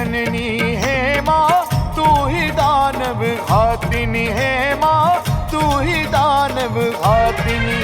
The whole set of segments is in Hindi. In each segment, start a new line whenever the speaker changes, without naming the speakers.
जननी है माँ, तू ही दानव घातिनी है माँ, तू ही दानव घातिनी।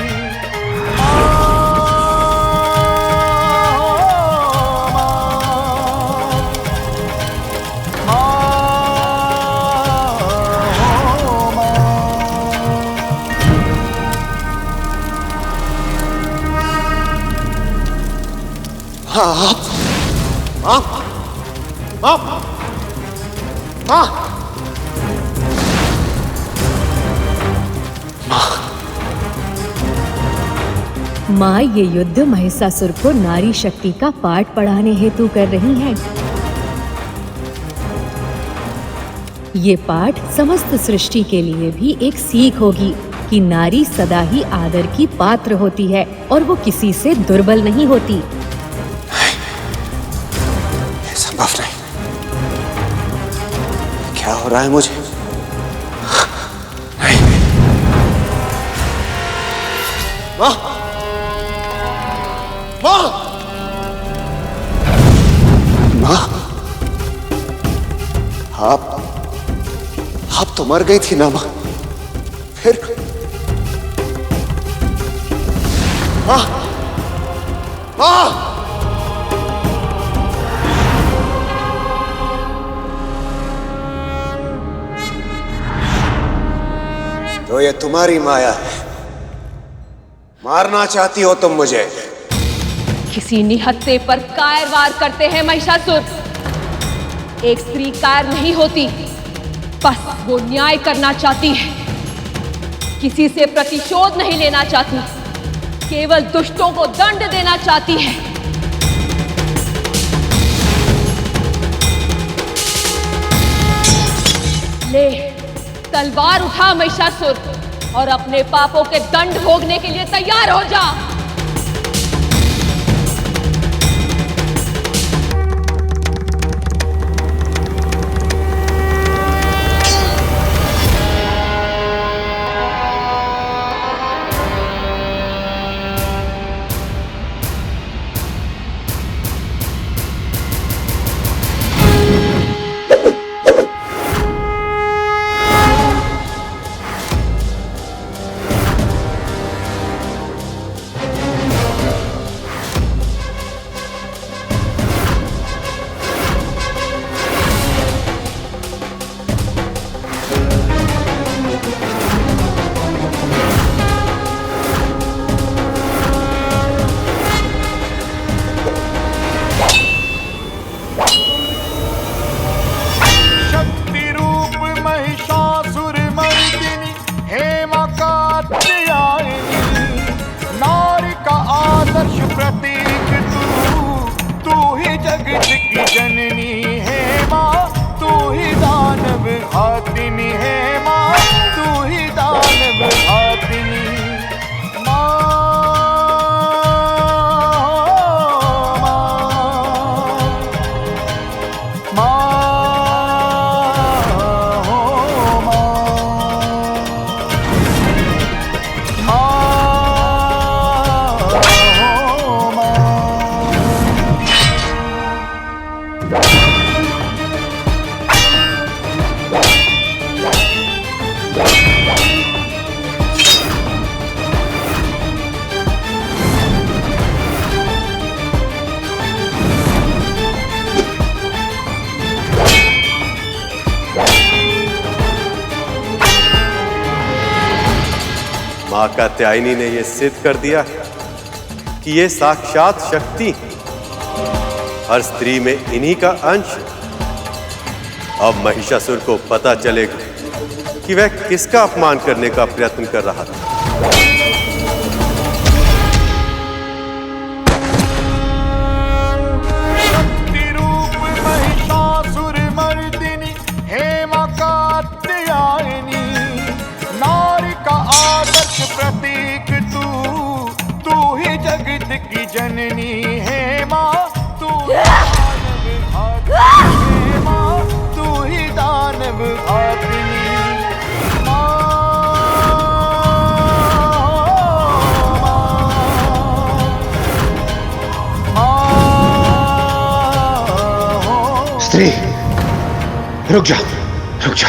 माँ ये युद्ध महिषासुर को नारी शक्ति का पाठ पढ़ाने हेतु कर रही हैं। ये पाठ समस्त सृष्टि के लिए भी एक सीख होगी कि नारी सदा ही आदर की पात्र होती है और वो किसी से दुर्बल नहीं होती।
ये संभव नहीं। क्या हो रहा है मुझे? नहीं। माँ! माँ! माँ! आप तो मर गई थी ना माँ? फिर माँ! माँ! तो ये तुम्हारी माया है, मारना चाहती हो तुम मुझे।
किसी निहत्थे पर कायर वार करते हैं महिषासुर। एक स्त्री कायर नहीं होती, बस वो न्याय करना चाहती है, किसी से प्रतिशोध नहीं लेना चाहती, केवल दुष्टों को दंड देना चाहती है। ले तलवार उठा महिषासुर और अपने पापों के दंड भोगने के लिए तैयार हो जा।
प्रतीक तू ही जगत की जननी है माँ, तू ही दानव घातिनी है माँ, तू ही दानव घातिनी।
मां कात्यायनी ने यह सिद्ध कर दिया कि ये साक्षात शक्ति हर स्त्री में इन्हीं का अंश। अब महिषासुर को पता चलेगा कि वह किसका अपमान करने का प्रयत्न कर रहा था।
शक्ति रूप महिषासुर मर्दिनी हेमा कात्यायनी, नारी का आदर्श प्रतीक तू ही जगत की जननी है माँ, तू दानव घातिनी है माँ, तू ही दानव घातिनी।
स्त्री
रुक जा, रुक जा।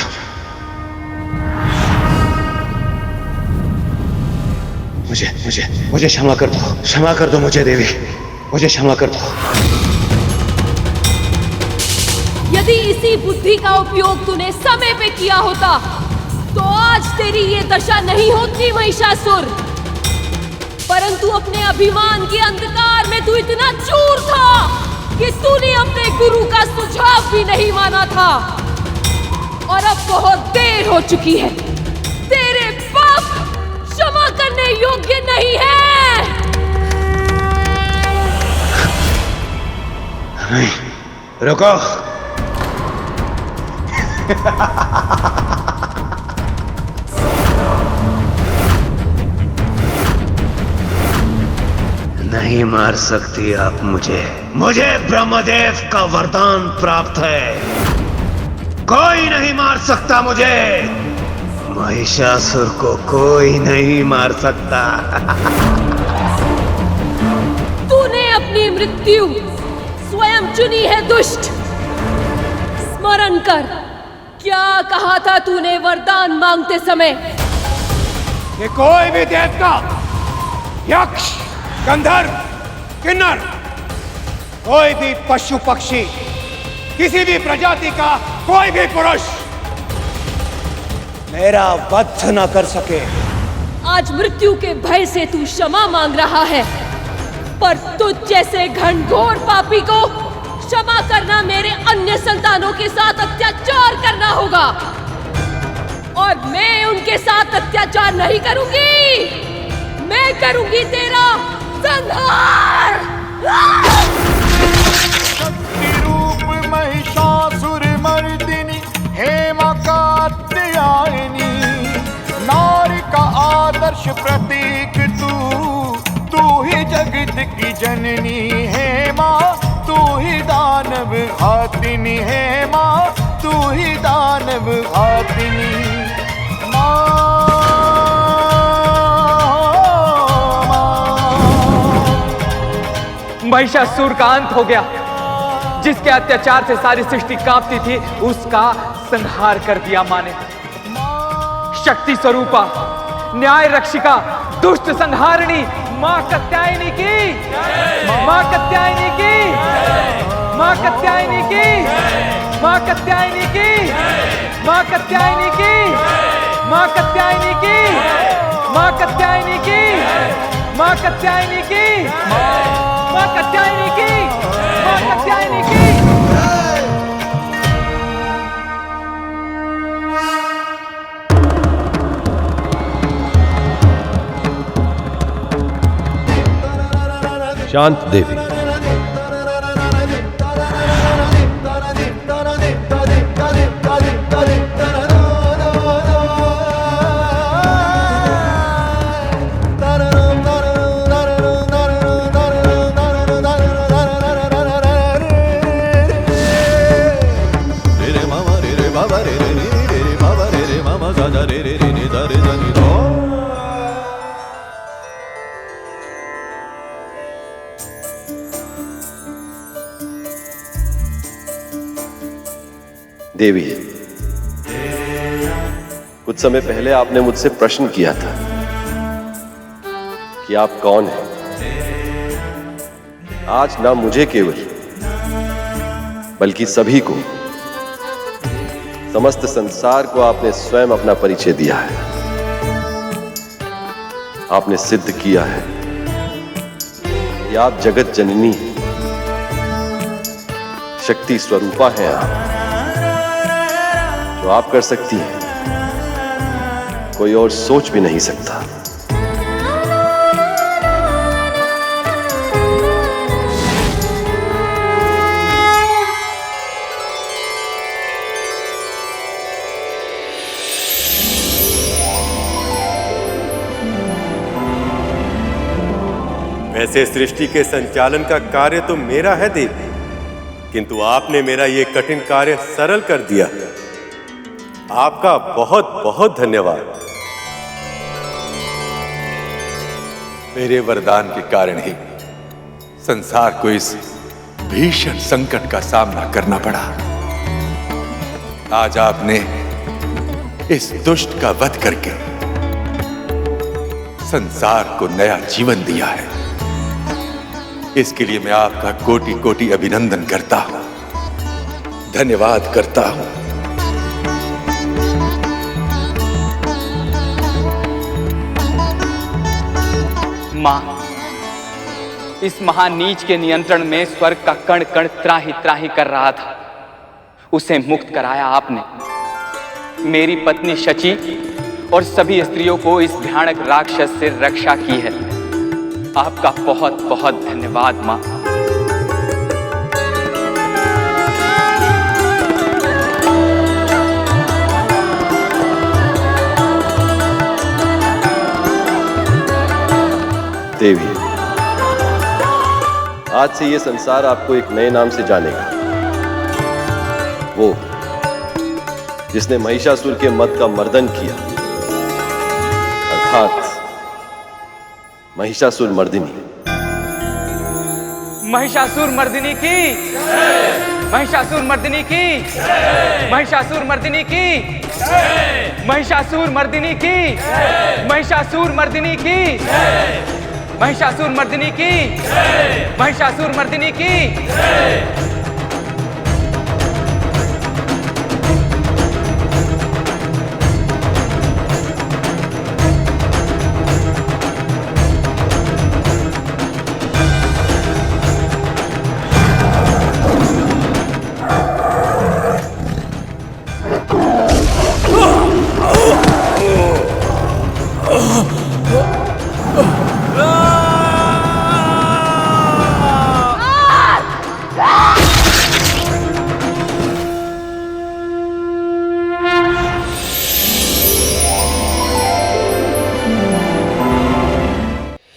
मुझे क्षमा कर दो, क्षमा कर दो मुझे देवी, मुझे क्षमा कर दो।
यदि इसी बुद्धि का उपयोग तूने समय पे किया होता तो आज तेरी ये दशा नहीं होती महिषासुर। परंतु अपने अभिमान के अंधकार में तू इतना चूर था कि तूने अपने गुरु का सुझाव भी नहीं माना था। और अब बहुत देर हो चुकी है, तेरे पाप क्षमा करने योग्य नहीं है।
नहीं, रुको। नहीं मार सकती आप मुझे। मुझे ब्रह्मदेव का वरदान प्राप्त है, कोई नहीं मार सकता मुझे। महिषासुर को कोई नहीं मार सकता।
तूने अपनी मृत्यु स्वयं चुनी है दुष्ट। स्मरण कर, क्या कहा था तूने वरदान मांगते समय?
कि कोई भी देवता, यक्ष, गंधर्व, किन्नर, कोई भी पशु पक्षी, किसी भी प्रजाति का कोई भी पुरुष मेरा वध न कर सके।
आज मृत्यु के भय से तू क्षमा मांग रहा है, पर तुझ जैसे घनघोर पापी को क्षमा करना मेरे अन्य संतानों के साथ अत्याचार करना होगा। और मैं उनके साथ अत्याचार नहीं करूंगी, मैं करूंगी तेरा संहार।
शक्ति रूप महिषासुर मर्दिनी हेमा कात्यायनी, नारी का आदर्श प्रतीक तू ही जगत की जननी हेमा, तू ही दानव घातिनी हेमा, तू ही दानव घातिनी।
महिषासुर का अंत हो गया। जिसके अत्याचार से सारी सृष्टि कांपती थी, उसका संहार कर दिया माँ ने। शक्ति स्वरूपा, न्याय रक्षिका, दुष्ट संहारिणी माँ कात्यायनी की, माँ कात्यायनी की, माँ कात्यायनी की, माँ कात्यायनी की, माँ कात्यायनी की, माँ कात्यायनी की, माँ कात्यायनी की, माँ कात्यायनी की, माँ कात्यायनी की, माँ कात्यायनी की।
शांत देवी, देवी, कुछ समय पहले आपने मुझसे प्रश्न किया था कि आप कौन हैं। आज ना मुझे केवल बल्कि सभी को, समस्त संसार को आपने स्वयं अपना परिचय दिया है। आपने सिद्ध किया है कि आप जगत जननी हैं, शक्ति स्वरूपा हैं। आप जो आप कर सकती हैं, कोई और सोच भी नहीं सकता। वैसे सृष्टि के संचालन का कार्य तो मेरा है देवी, किंतु आपने मेरा यह कठिन कार्य सरल कर दिया। आपका बहुत बहुत धन्यवाद।
मेरे वरदान के कारण ही संसार को इस भीषण संकट का सामना करना पड़ा। आज आपने इस दुष्ट का वध करके संसार को नया जीवन दिया है। इसके लिए मैं आपका कोटि कोटि अभिनंदन करता हूं, धन्यवाद करता हूं।
मां, इस महान नीच के नियंत्रण में स्वर्ग का कण कण त्राही त्राही कर रहा था, उसे मुक्त कराया आपने। मेरी पत्नी शची और सभी स्त्रियों को इस भयानक राक्षस से रक्षा की है। आपका बहुत बहुत धन्यवाद मां।
देवी, आज से ये संसार आपको एक नए नाम से जानेगा। वो जिसने महिषासुर के मद का मर्दन किया, अर्थात महिषासुर मर्दिनी।
महिषासुर मर्दिनी की, महिषासुर मर्दिनी की, महिषासुर मर्दिनी की, महिषासुर मर्दिनी की, महिषासुर मर्दिनी की, महिषासुर मर्दिनी की, महिषासुर मर्दिनी की।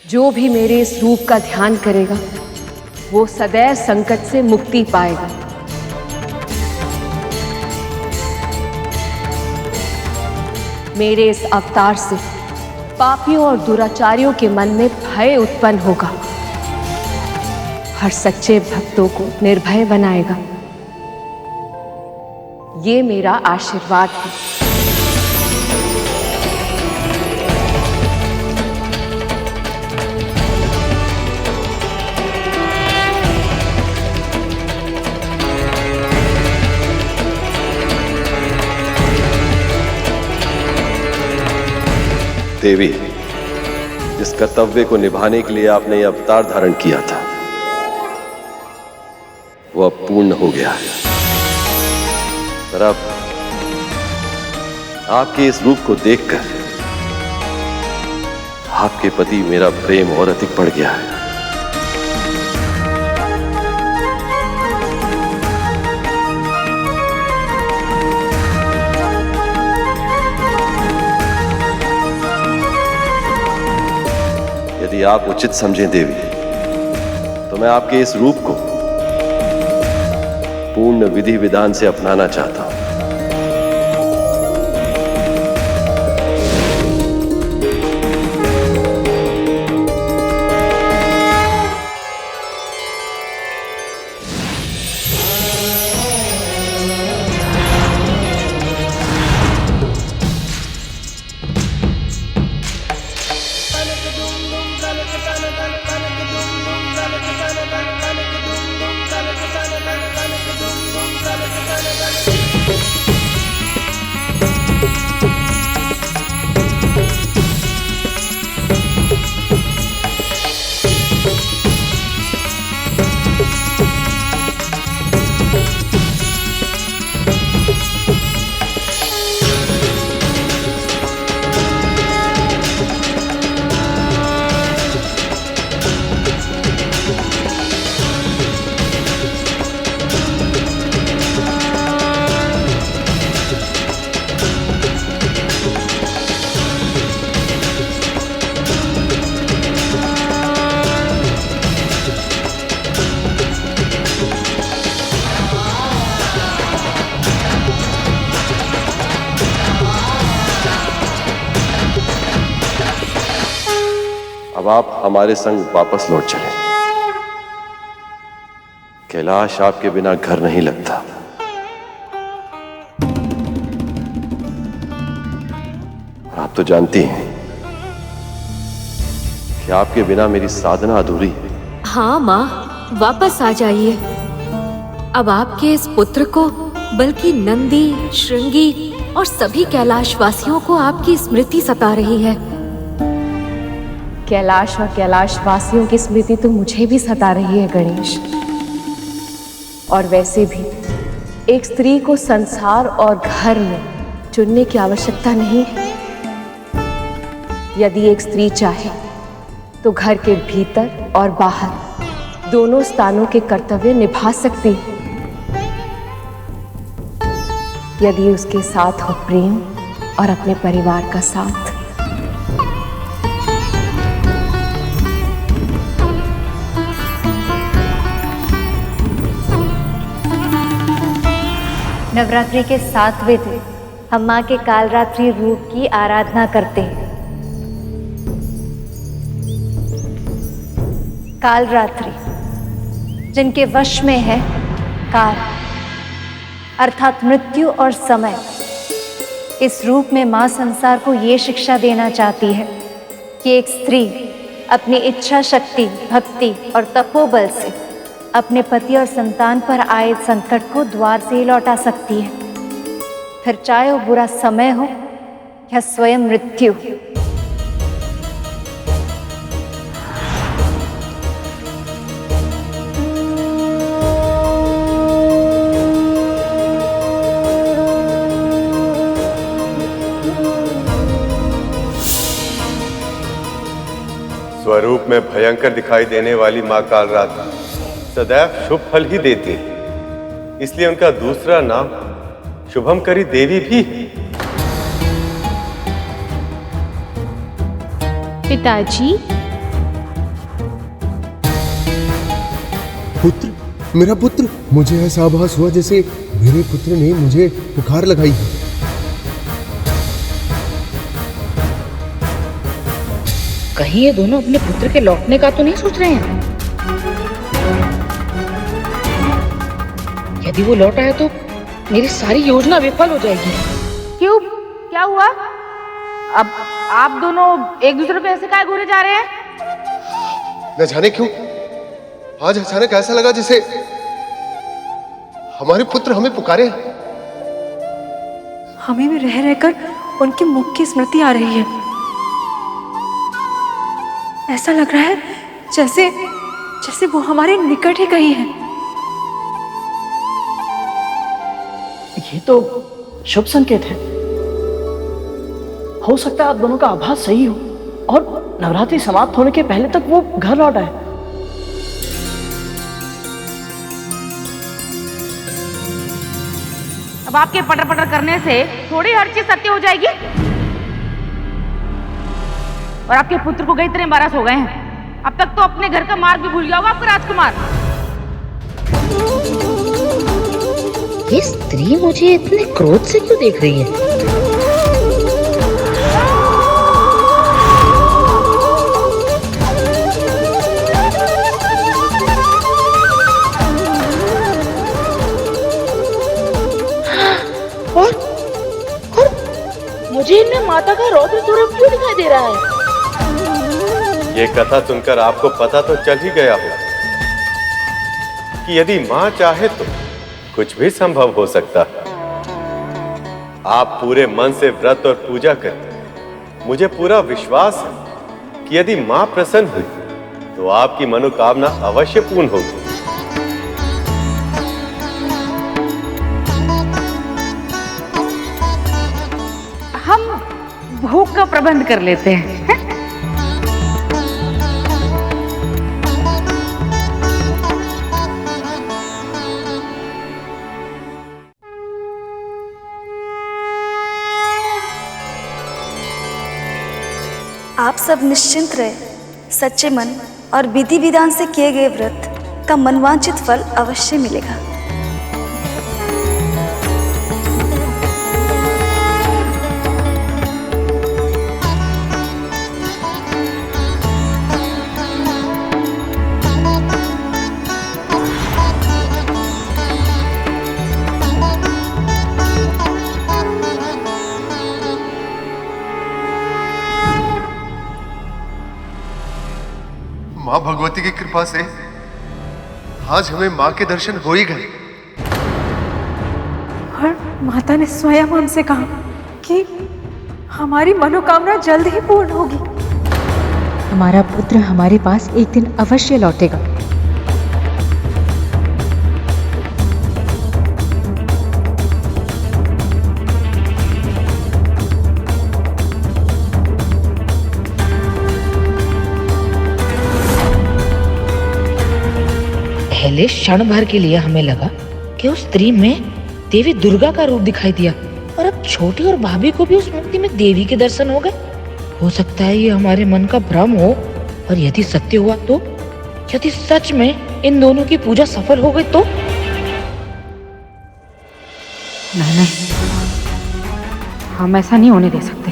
जो भी मेरे इस रूप का ध्यान करेगा वो सदैव संकट से मुक्ति पाएगा। मेरे इस अवतार से पापियों और दुराचारियों के मन में भय उत्पन्न होगा। हर सच्चे भक्तों को निर्भय बनाएगा। ये मेरा आशीर्वाद है।
देवी, जिस कर्तव्य को निभाने के लिए आपने यह अवतार धारण किया था, वो अब पूर्ण हो गया है। पर अब आपके इस रूप को देखकर आपके प्रति मेरा प्रेम और अधिक बढ़ गया है। यदि आप उचित समझें देवी, तो मैं आपके इस रूप को पूर्ण विधि विधान से अपनाना चाहता हूं। अब आप हमारे संग वापस लौट चले। कैलाश आपके बिना घर नहीं लगता। आप तो जानती हैं कि आपके बिना मेरी साधना अधूरी है।
हाँ माँ, वापस आ जाइए। अब आपके इस पुत्र को, बल्कि नंदी, श्रृंगी और सभी कैलाश वासियों को आपकी स्मृति सता रही है।
कैलाश और कैलाश वासियों की स्मृति तो मुझे भी सता रही है गणेश। और वैसे भी एक स्त्री को संसार और घर में चुनने की आवश्यकता नहीं है। यदि एक स्त्री चाहे तो घर के भीतर और बाहर दोनों स्थानों के कर्तव्य निभा सकती है, यदि उसके साथ हो प्रेम और अपने परिवार का साथ।
नवरात्रि के 7वें दिन हम माँ के कालरात्रि रूप की आराधना करते हैं। कालरात्रि जिनके वश में है काल अर्थात मृत्यु और समय, इस रूप में माँ संसार को ये शिक्षा देना चाहती है कि एक स्त्री अपनी इच्छा शक्ति, भक्ति और तपोबल से अपने पति और संतान पर आए संकट को द्वार से ही लौटा सकती है, फिर चाहे वो बुरा समय हो या स्वयं मृत्यु।
स्वरूप में भयंकर दिखाई देने वाली मां कालरात्रि सदैव शुभ फल ही देती है, इसलिए उनका दूसरा नाम शुभंकरी देवी भी है।
पिताजी,
पुत्र, मेरा पुत्र, मुझे ऐसा आभास हुआ जैसे मेरे पुत्र ने मुझे पुकार लगाई है।
कहीं ये दोनों अपने पुत्र के लौटने का तो नहीं सोच रहे हैं? यदि वो लौटा है तो मेरी सारी योजना विफल हो जाएगी।
क्यों? क्या हुआ? अब आप दोनों एक दूसरे को ऐसे काहे घूरे जा रहे हैं?
न जाने क्यों आज अचानक ऐसा लगा जैसे हमारे पुत्र हमें पुकारे।
हमें भी रह रहकर उनके मुख की स्मृति आ रही है। ऐसा लग रहा है जैसे जैसे वो हमारे निकट ही कहीं है।
ये तो शुभ संकेत है। हो सकता है आप दोनों का आभास सही हो और नवरात्रि समाप्त होने के पहले तक वो घर लौट आए।
अब आपके पटर पटर करने से थोड़ी हर चीज सत्य हो जाएगी। और आपके पुत्र को कई तरह 12 हो गए हैं। अब तक तो अपने घर का मार्ग भी भूल गया होगा आपका राजकुमार।
ये स्त्री मुझे इतने क्रोध से क्यों देख रही है? और मुझे इनमें माता का रौद्र स्वरूप क्यों दिखाई दे रहा है?
ये कथा सुनकर आपको पता तो चल ही गया हो कि यदि मां चाहे तो कुछ भी संभव हो सकता है। आप पूरे मन से व्रत और पूजा करते, मुझे पूरा विश्वास है कि यदि मां प्रसन्न हुई तो आपकी मनोकामना अवश्य पूर्ण होगी।
हम भूख का प्रबंध कर लेते हैं।
आप सब निश्चिंत रहे। सच्चे मन और विधि विधान से किए गए व्रत का मनवांछित फल अवश्य मिलेगा।
भगवती की कृपा से आज हमें माँ के दर्शन हो ही गए।
और माता ने स्वयं हमसे कहा कि हमारी मनोकामना जल्द ही पूर्ण होगी।
हमारा पुत्र हमारे पास एक दिन अवश्य लौटेगा।
पहले क्षण भर के लिए हमें लगा कि उस स्त्री में देवी दुर्गा का रूप दिखाई दिया, और अब छोटी और भाभी को भी उस मूर्ति में देवी के दर्शन हो गए। हो सकता है ये हमारे मन का भ्रम हो, और यदि सत्य हुआ तो, यदि सच में इन दोनों की पूजा सफल हो गई तो?
नहीं, हम ऐसा नहीं होने दे सकते।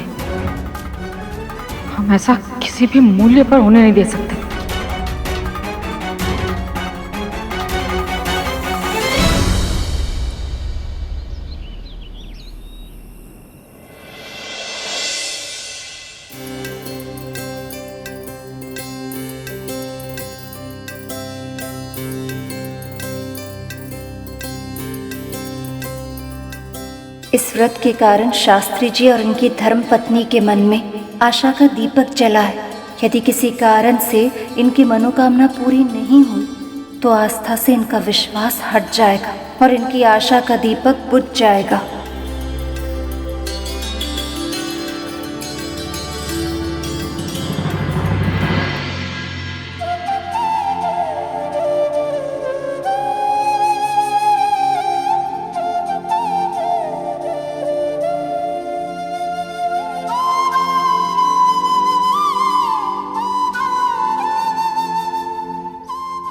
हम ऐसा किसी भी मूल्य पर होने नहीं दे सकते।
इस व्रत के कारण शास्त्री जी और उनकी धर्मपत्नी के मन में आशा का दीपक जला है। यदि किसी कारण से इनकी मनोकामना पूरी नहीं हुई तो आस्था से इनका विश्वास हट जाएगा और इनकी आशा का दीपक बुझ जाएगा।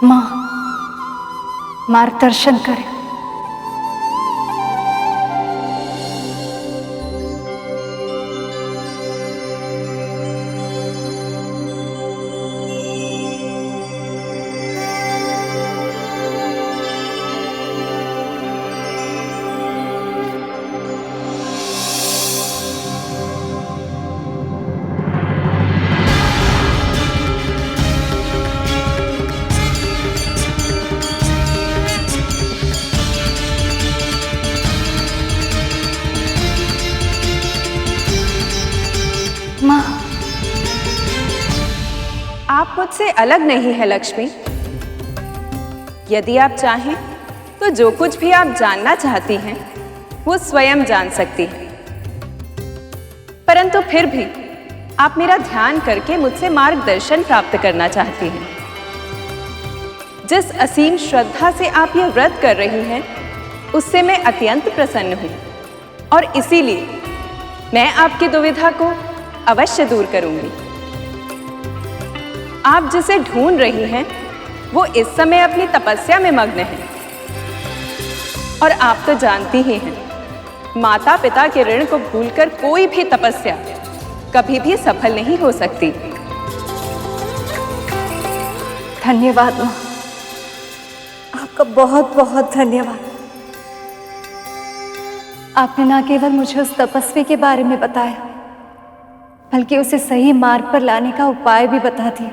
माँ, मार्गदर्शन करें। माँ,
आप मुझसे अलग नहीं है लक्ष्मी। यदि आप चाहें तो जो कुछ भी आप जानना चाहती हैं वो स्वयं जान सकती हैं, परंतु फिर भी आप मेरा ध्यान करके मुझसे मार्गदर्शन प्राप्त करना चाहती हैं। जिस असीम श्रद्धा से आप यह व्रत कर रही हैं उससे मैं अत्यंत प्रसन्न हूँ, और इसीलिए मैं आपकी दुविधा को अवश्य दूर करूंगी। आप जिसे ढूंढ रही हैं वो इस समय अपनी तपस्या में मग्न है, और आप तो जानती ही हैं माता पिता के ऋण को भूलकर कोई भी तपस्या कभी भी सफल नहीं हो सकती।
धन्यवाद माँ, आपका बहुत बहुत धन्यवाद। आपने न केवल मुझे उस तपस्वी के बारे में बताया बल्कि उसे सही मार्ग पर लाने का उपाय भी बता दिया।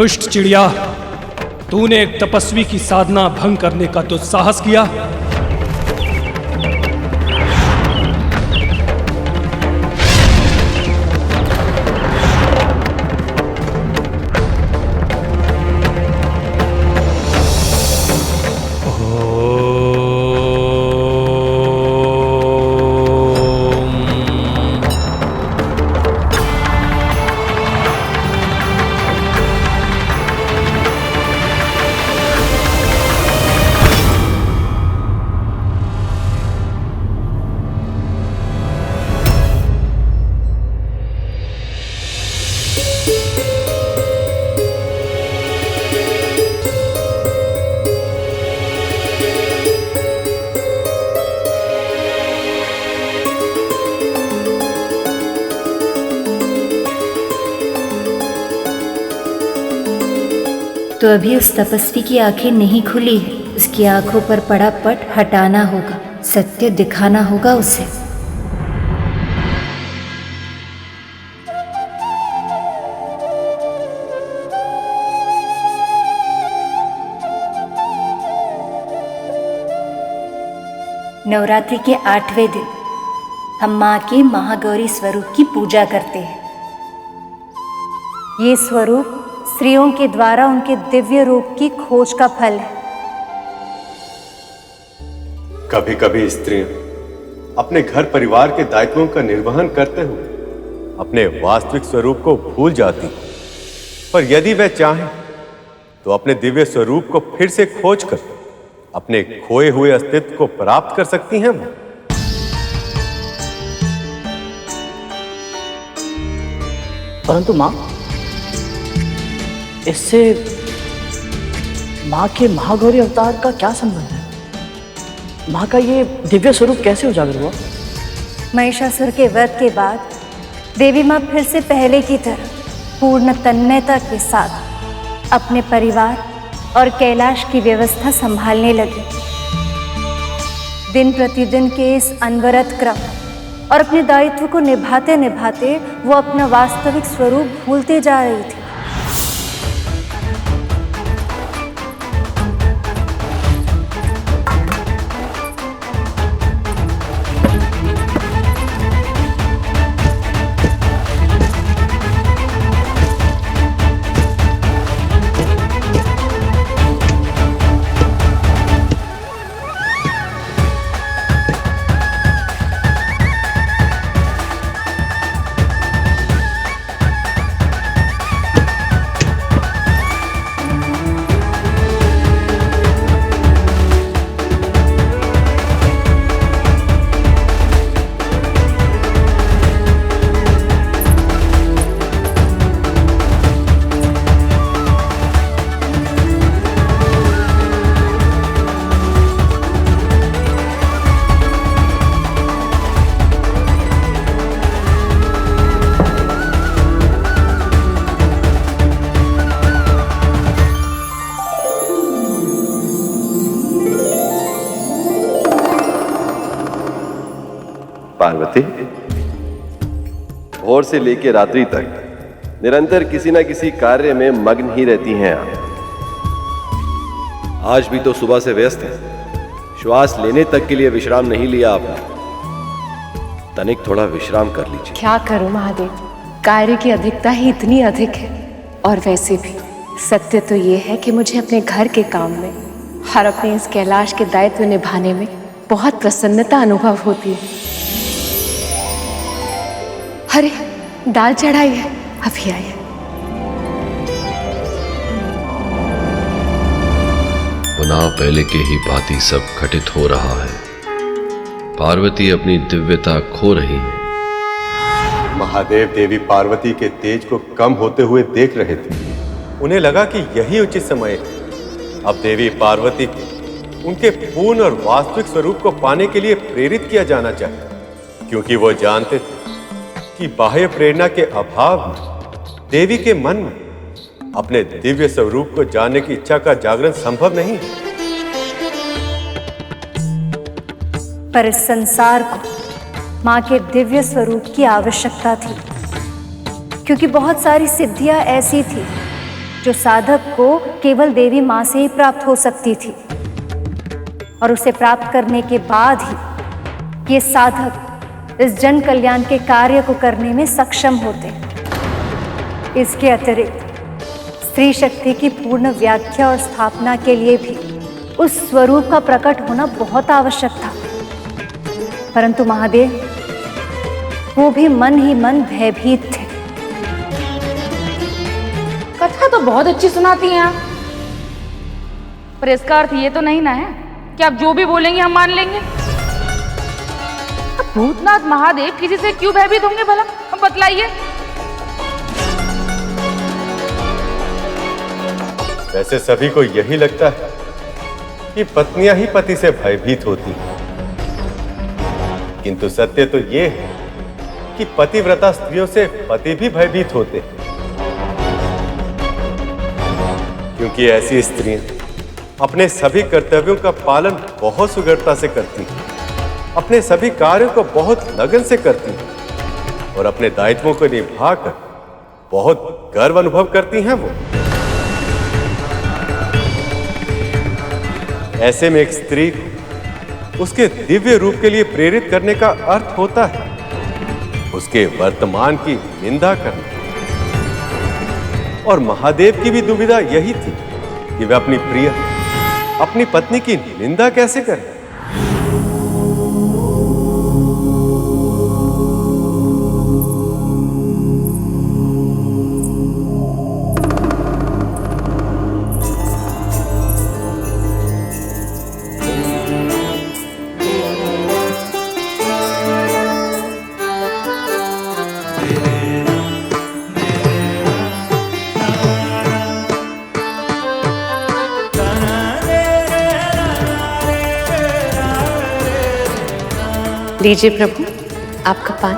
दुष्ट चिड़िया, तूने एक तपस्वी की साधना भंग करने का दुस्साहस किया।
तो अभी उस तपस्वी की आंखें नहीं खुली है। उसकी आंखों पर पड़ा पट हटाना होगा, सत्य दिखाना होगा उसे। नवरात्रि के 8वें दिन हम माँ के महागौरी स्वरूप की पूजा करते हैं। ये स्वरूप स्त्रियों के द्वारा उनके दिव्य रूप की खोज का फल है।
कभी कभी स्त्रियां अपने घर परिवार के दायित्वों का निर्वहन करते हुए अपने वास्तविक स्वरूप को भूल जाती, पर यदि वह चाहें तो अपने दिव्य स्वरूप को फिर से खोज कर अपने खोए हुए अस्तित्व को प्राप्त कर सकती हैं।
परंतु मां, इससे मां के महागौरी अवतार का क्या संबंध है? मां का ये दिव्य स्वरूप कैसे उजागर हुआ?
महिषासुर के वध के बाद देवी मां फिर से पहले की तरह पूर्ण तन्मयता के साथ अपने परिवार और कैलाश की व्यवस्था संभालने लगी। दिन प्रतिदिन के इस अनवरत क्रम और अपने दायित्व को निभाते निभाते वो अपना वास्तविक स्वरूप भूलते जा रही थी।
पार्वती, भोर से लेकर रात्रि तक निरंतर किसी न किसी कार्य में मग्न ही रहती हैं आप। आज भी तो सुबह से व्यस्त हैं। श्वास लेने तक के लिए विश्राम नहीं लिया आपने। तनिक थोड़ा विश्राम कर लीजिए।
क्या करूं महादेव, कार्य की अधिकता ही इतनी अधिक है। और वैसे भी सत्य तो ये है कि मुझे अपने घर के काम में और अपने इस कैलाश के दायित्व निभाने में बहुत प्रसन्नता अनुभव होती है। अरे, दाल चढ़ाई है, अभी आई है।
पुनः पहले के ही भांति सब घटित हो रहा है। पार्वती अपनी दिव्यता खो रही है।
महादेव देवी पार्वती के तेज को कम होते हुए देख रहे थे। उन्हें लगा कि यही उचित समय है। अब देवी पार्वती को उनके पूर्ण और वास्तविक स्वरूप को पाने के लिए प्रेरित किया जाना चाहिए, क्योंकि वो जानते थे कि बाह्य प्रेरणा के अभाव में देवी के मन में अपने दिव्य स्वरूप को जानने की इच्छा का जागरण संभव नहीं है।
पर इस संसार को मां के दिव्य स्वरूप की आवश्यकता थी, क्योंकि बहुत सारी सिद्धियां ऐसी थी जो साधक को केवल देवी माँ से ही प्राप्त हो सकती थी, और उसे प्राप्त करने के बाद ही ये साधक इस जन कल्याण के कार्य को करने में सक्षम होते हैं। इसके अतिरिक्त स्त्री शक्ति की पूर्ण व्याख्या और स्थापना के लिए भी उस स्वरूप का प्रकट होना बहुत आवश्यक था। परंतु महादेव वो भी मन ही मन भयभीत थे।
कथा तो बहुत अच्छी सुनाती हैं आप, पर इसका अर्थ ये तो नहीं ना है कि आप जो भी बोलेंगे हम मान लेंगे। अब भूतनाथ महादेव किसी से क्यों भयभीत होंगे भला, हम बतलाइए।
वैसे सभी को यही लगता है कि पत्नियां ही पति से भयभीत होती हैं, किंतु सत्य तो ये है कि पतिव्रता स्त्रियों से पति भी भयभीत होते हैं, क्योंकि ऐसी स्त्रियां अपने सभी कर्तव्यों का पालन बहुत सुगमता से करती हैं, अपने सभी कार्यों को बहुत लगन से करती हैं और अपने दायित्वों को निभाकर बहुत गर्व अनुभव करती हैं। वो ऐसे में एक स्त्री को उसके दिव्य रूप के लिए प्रेरित करने का अर्थ होता है उसके वर्तमान की निंदा करना। और महादेव की भी दुविधा यही थी कि वह अपनी प्रिय, अपनी पत्नी की निंदा कैसे करें।
लीजिए प्रभु आपका पान।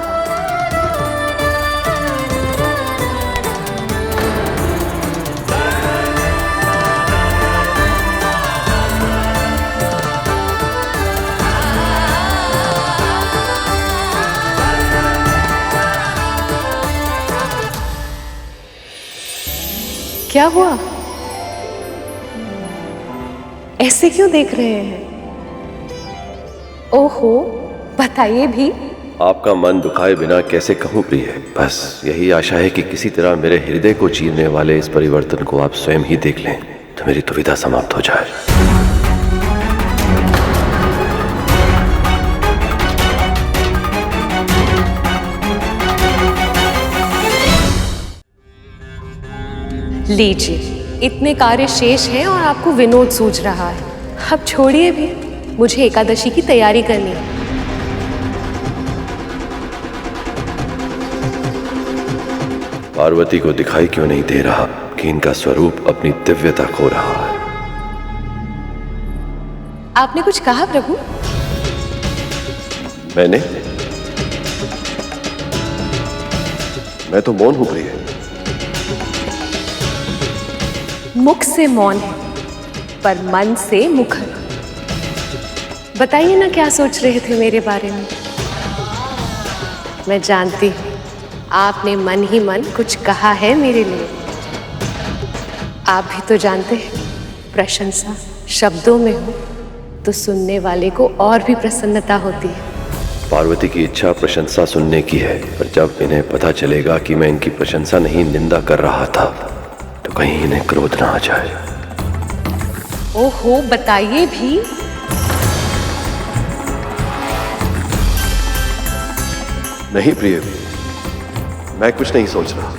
क्या हुआ? ऐसे क्यों देख रहे हैं? ओहो, बताइए भी।
आपका मन दुखाए बिना कैसे कहूं प्रिय, बस यही आशा है कि किसी तरह मेरे हृदय को चीरने वाले इस परिवर्तन को आप स्वयं ही देख लें तो मेरी दुविधा समाप्त हो जाए।
लीजिए, इतने कार्य शेष हैं और आपको विनोद सूझ रहा है। अब छोड़िए भी, मुझे एकादशी की तैयारी करनी है।
पार्वती को दिखाई क्यों नहीं दे रहा कि इनका स्वरूप अपनी दिव्यता खो रहा है।
आपने कुछ कहा प्रभु?
मैं तो मौन हूं प्रिय।
मुख से मौन है पर मन से मुखर। बताइए ना, क्या सोच रहे थे मेरे बारे में? मैं जानती हूं आपने मन ही मन कुछ कहा है मेरे लिए। आप भी तो जानते हैं, प्रशंसा शब्दों में हो तो सुनने वाले को और भी प्रसन्नता होती है।
पार्वती की इच्छा प्रशंसा सुनने की है, पर जब इन्हें पता चलेगा कि मैं इनकी प्रशंसा नहीं निंदा कर रहा था तो कहीं इन्हें क्रोध ना आ जाए।
ओहो, बताइए भी।
नहीं प्रिय, मैं कुछ नहीं सोच रहा।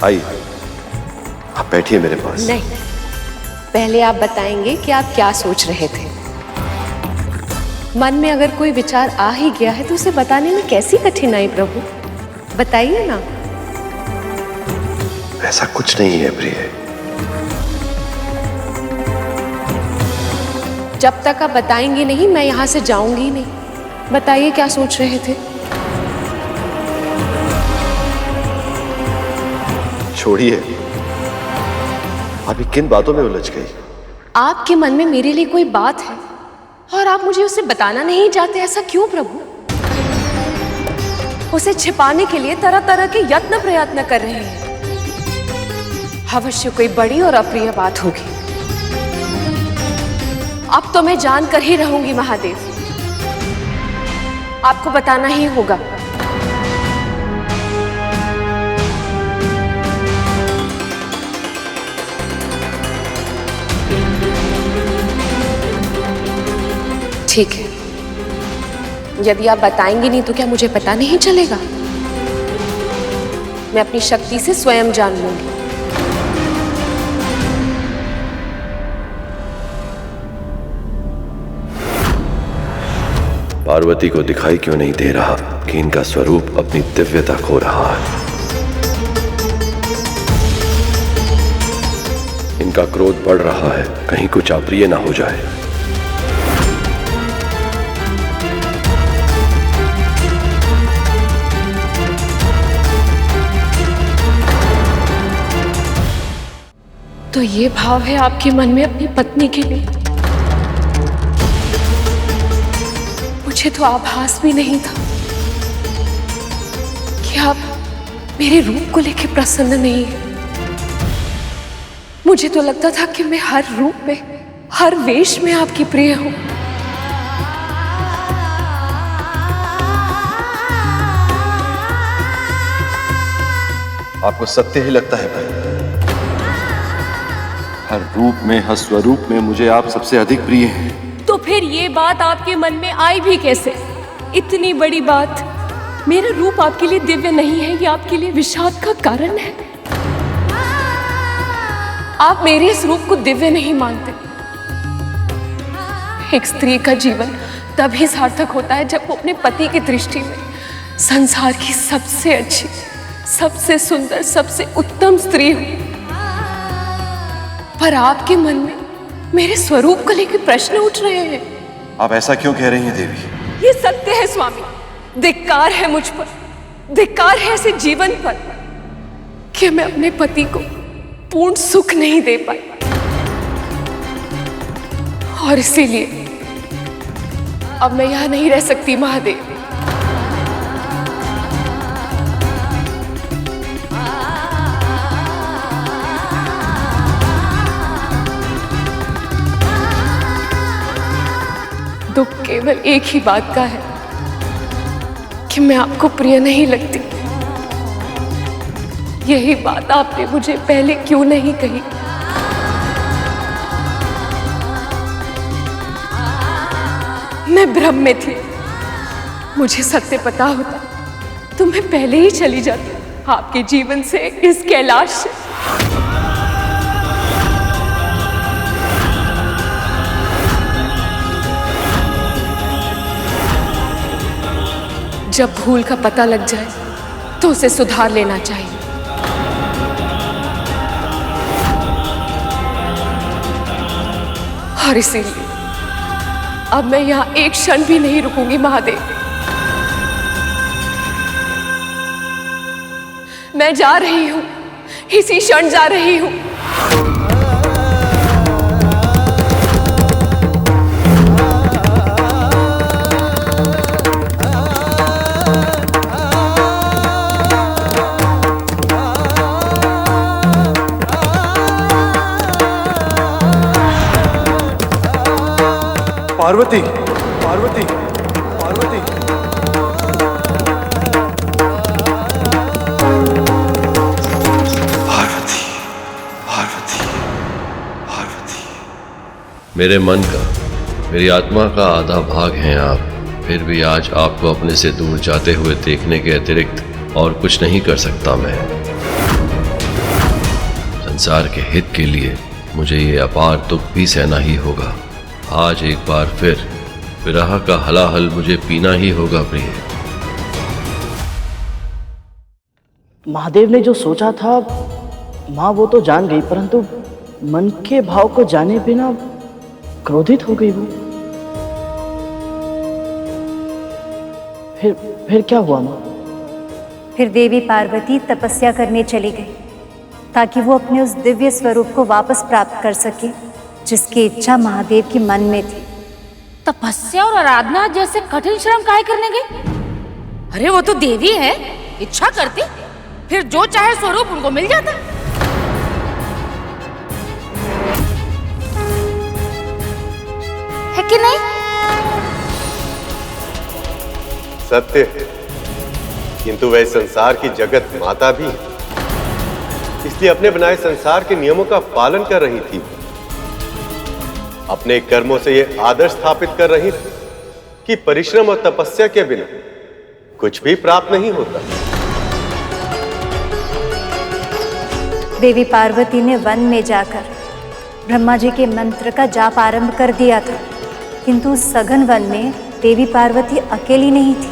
आइए, आप बैठिए मेरे पास।
नहीं, पहले आप बताएंगे कि आप क्या सोच रहे थे। मन में अगर कोई विचार आ ही गया है तो उसे बताने में कैसी कठिनाई प्रभु, बताइए ना।
ऐसा कुछ नहीं है प्रिय।
जब तक आप बताएंगे नहीं मैं यहां से जाऊंगी नहीं। बताइए क्या सोच रहे थे।
छोड़िए, अभी किन बातों में उलझ गई?
आपके मन में मेरे लिए कोई बात है और आप मुझे उसे बताना नहीं चाहते, ऐसा क्यों प्रभु? उसे छिपाने के लिए तरह तरह के यत्न प्रयत्न कर रहे हैं।
अवश्य कोई बड़ी और अप्रिय बात होगी। अब तो मैं जानकर ही रहूंगी महादेव, आपको बताना ही होगा। ठीक है, यदि आप बताएंगे नहीं तो क्या मुझे पता नहीं चलेगा? मैं अपनी शक्ति से स्वयं जान लूंगी।
पार्वती को दिखाई क्यों नहीं दे रहा कि इनका स्वरूप अपनी दिव्यता खो रहा है? इनका क्रोध बढ़ रहा है, कहीं कुछ अप्रिय ना हो जाए।
तो ये भाव है आपके मन में अपनी पत्नी के लिए? मुझे तो आभास भी नहीं था कि आप मेरे रूप को लेकर प्रसन्न नहीं हैं। मुझे तो लगता था कि मैं हर रूप में, हर वेश में आपकी प्रिय हूं।
आपको सत्य ही लगता है भाई? हर रूप में, हर स्वरूप में मुझे आप सबसे अधिक प्रिय हैं।
तो फिर ये बात आपके मन में आई भी कैसे? इतनी बड़ी बात, मेरा रूप आपके लिए दिव्य नहीं है, ये आपके लिए विषाद का कारण है। आप मेरे इस रूप को दिव्य नहीं मानते। एक स्त्री का जीवन तभी सार्थक होता है जब वो अपने पति की दृष्टि में संसार की सबसे अच्छी, सबसे सुंदर, सबसे उत्तम स्त्री हो। पर आपके मन में मेरे स्वरूप को लेकर प्रश्न उठ रहे हैं।
आप ऐसा क्यों कह रही हैं देवी?
ये सत्य है स्वामी, धिक्कार है मुझ पर, धिक्कार है ऐसे जीवन पर कि मैं अपने पति को पूर्ण सुख नहीं दे पाई। और इसीलिए अब मैं यहां नहीं रह सकती महादेव। दुख केवल एक ही बात का है कि मैं आपको प्रिय नहीं लगती। यही बात आपने मुझे पहले क्यों नहीं कही? मैं भ्रम में थी। मुझे सत्य पता होता तो मैं पहले ही चली जाती आपके जीवन से, इस कैलाश से। जब भूल का पता लग जाए तो उसे सुधार लेना चाहिए। और इसीलिए अब मैं यहां एक क्षण भी नहीं रुकूंगी महादेव। मैं जा रही हूं, इसी क्षण जा रही हूं।
पार्वती, पार्वती, पार्वती।
पार्वती, पार्वती, पार्वती। मेरे मन का, मेरी आत्मा का आधा भाग हैं आप। फिर भी आज आपको अपने से दूर जाते हुए देखने के अतिरिक्त और कुछ नहीं कर सकता मैं। संसार के हित के लिए मुझे ये अपार दुख भी सहना ही होगा। आज एक बार फिर विरह का हलाहल मुझे पीना ही होगा प्रिय।
महादेव ने जो सोचा था माँ वो तो जान गई, परंतु मन के भाव को जाने बिना क्रोधित हो गई वो। फिर क्या हुआ माँ?
फिर देवी पार्वती तपस्या करने चली गई ताकि वो अपने उस दिव्य स्वरूप को वापस प्राप्त कर सके जिसकी इच्छा महादेव के मन में थी।
तपस्या और आराधना जैसे कठिन श्रम काहे करने गए? अरे वो तो देवी है, इच्छा करती फिर जो चाहे स्वरूप उनको मिल जाता।
सत्य है, किंतु वह संसार की जगत माता भी है, इसलिए अपने बनाए संसार के नियमों का पालन कर रही थी। अपने कर्मों से यह आदर्श स्थापित कर रही थी कि परिश्रम और तपस्या के बिना कुछ भी प्राप्त नहीं होता।
देवी पार्वती ने वन में जाकर ब्रह्मा जी के मंत्र का जाप आरंभ कर दिया था, किंतु उस सघन वन में देवी पार्वती अकेली नहीं थी।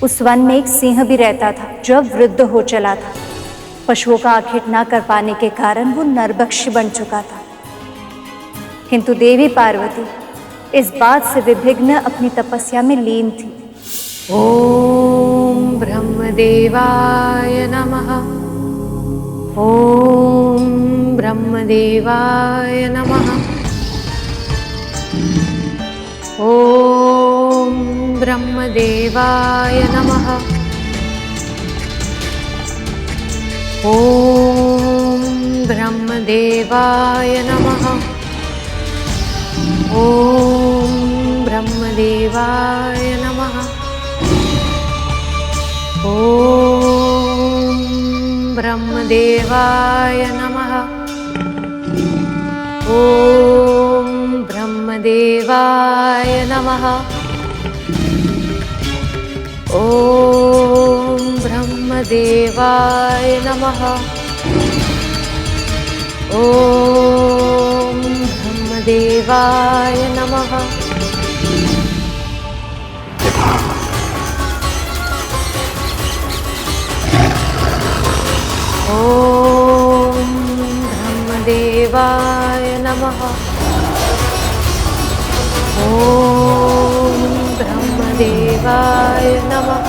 उस वन में एक सिंह भी रहता था जो अब वृद्ध हो चला था। पशुओं का आखेट ना कर पाने के कारण वो नरभक्षी बन चुका था। किंतु देवी पार्वती इस बात से विभिन्न अपनी तपस्या में लीन थी।
ओम ब्रह्मदेवाय नमः। ओम ब्रह्मदेवाय नमः। ओम ब्रह्मदेवाय नमः। ओम ब्रह्मदेवाय नमः। ओम ब्रह्मदेवाय नमः। ओम ब्रह्मदेवाय नमः। ओम ब्रह्मदेवाय नमः। ओम ब्रह्मदेवाय नमः। ओम ब्रह्मदेवाय नमः। ओम ब्रह्मदेवाय नमः। ओम ब्रह्मदेवाय नमः।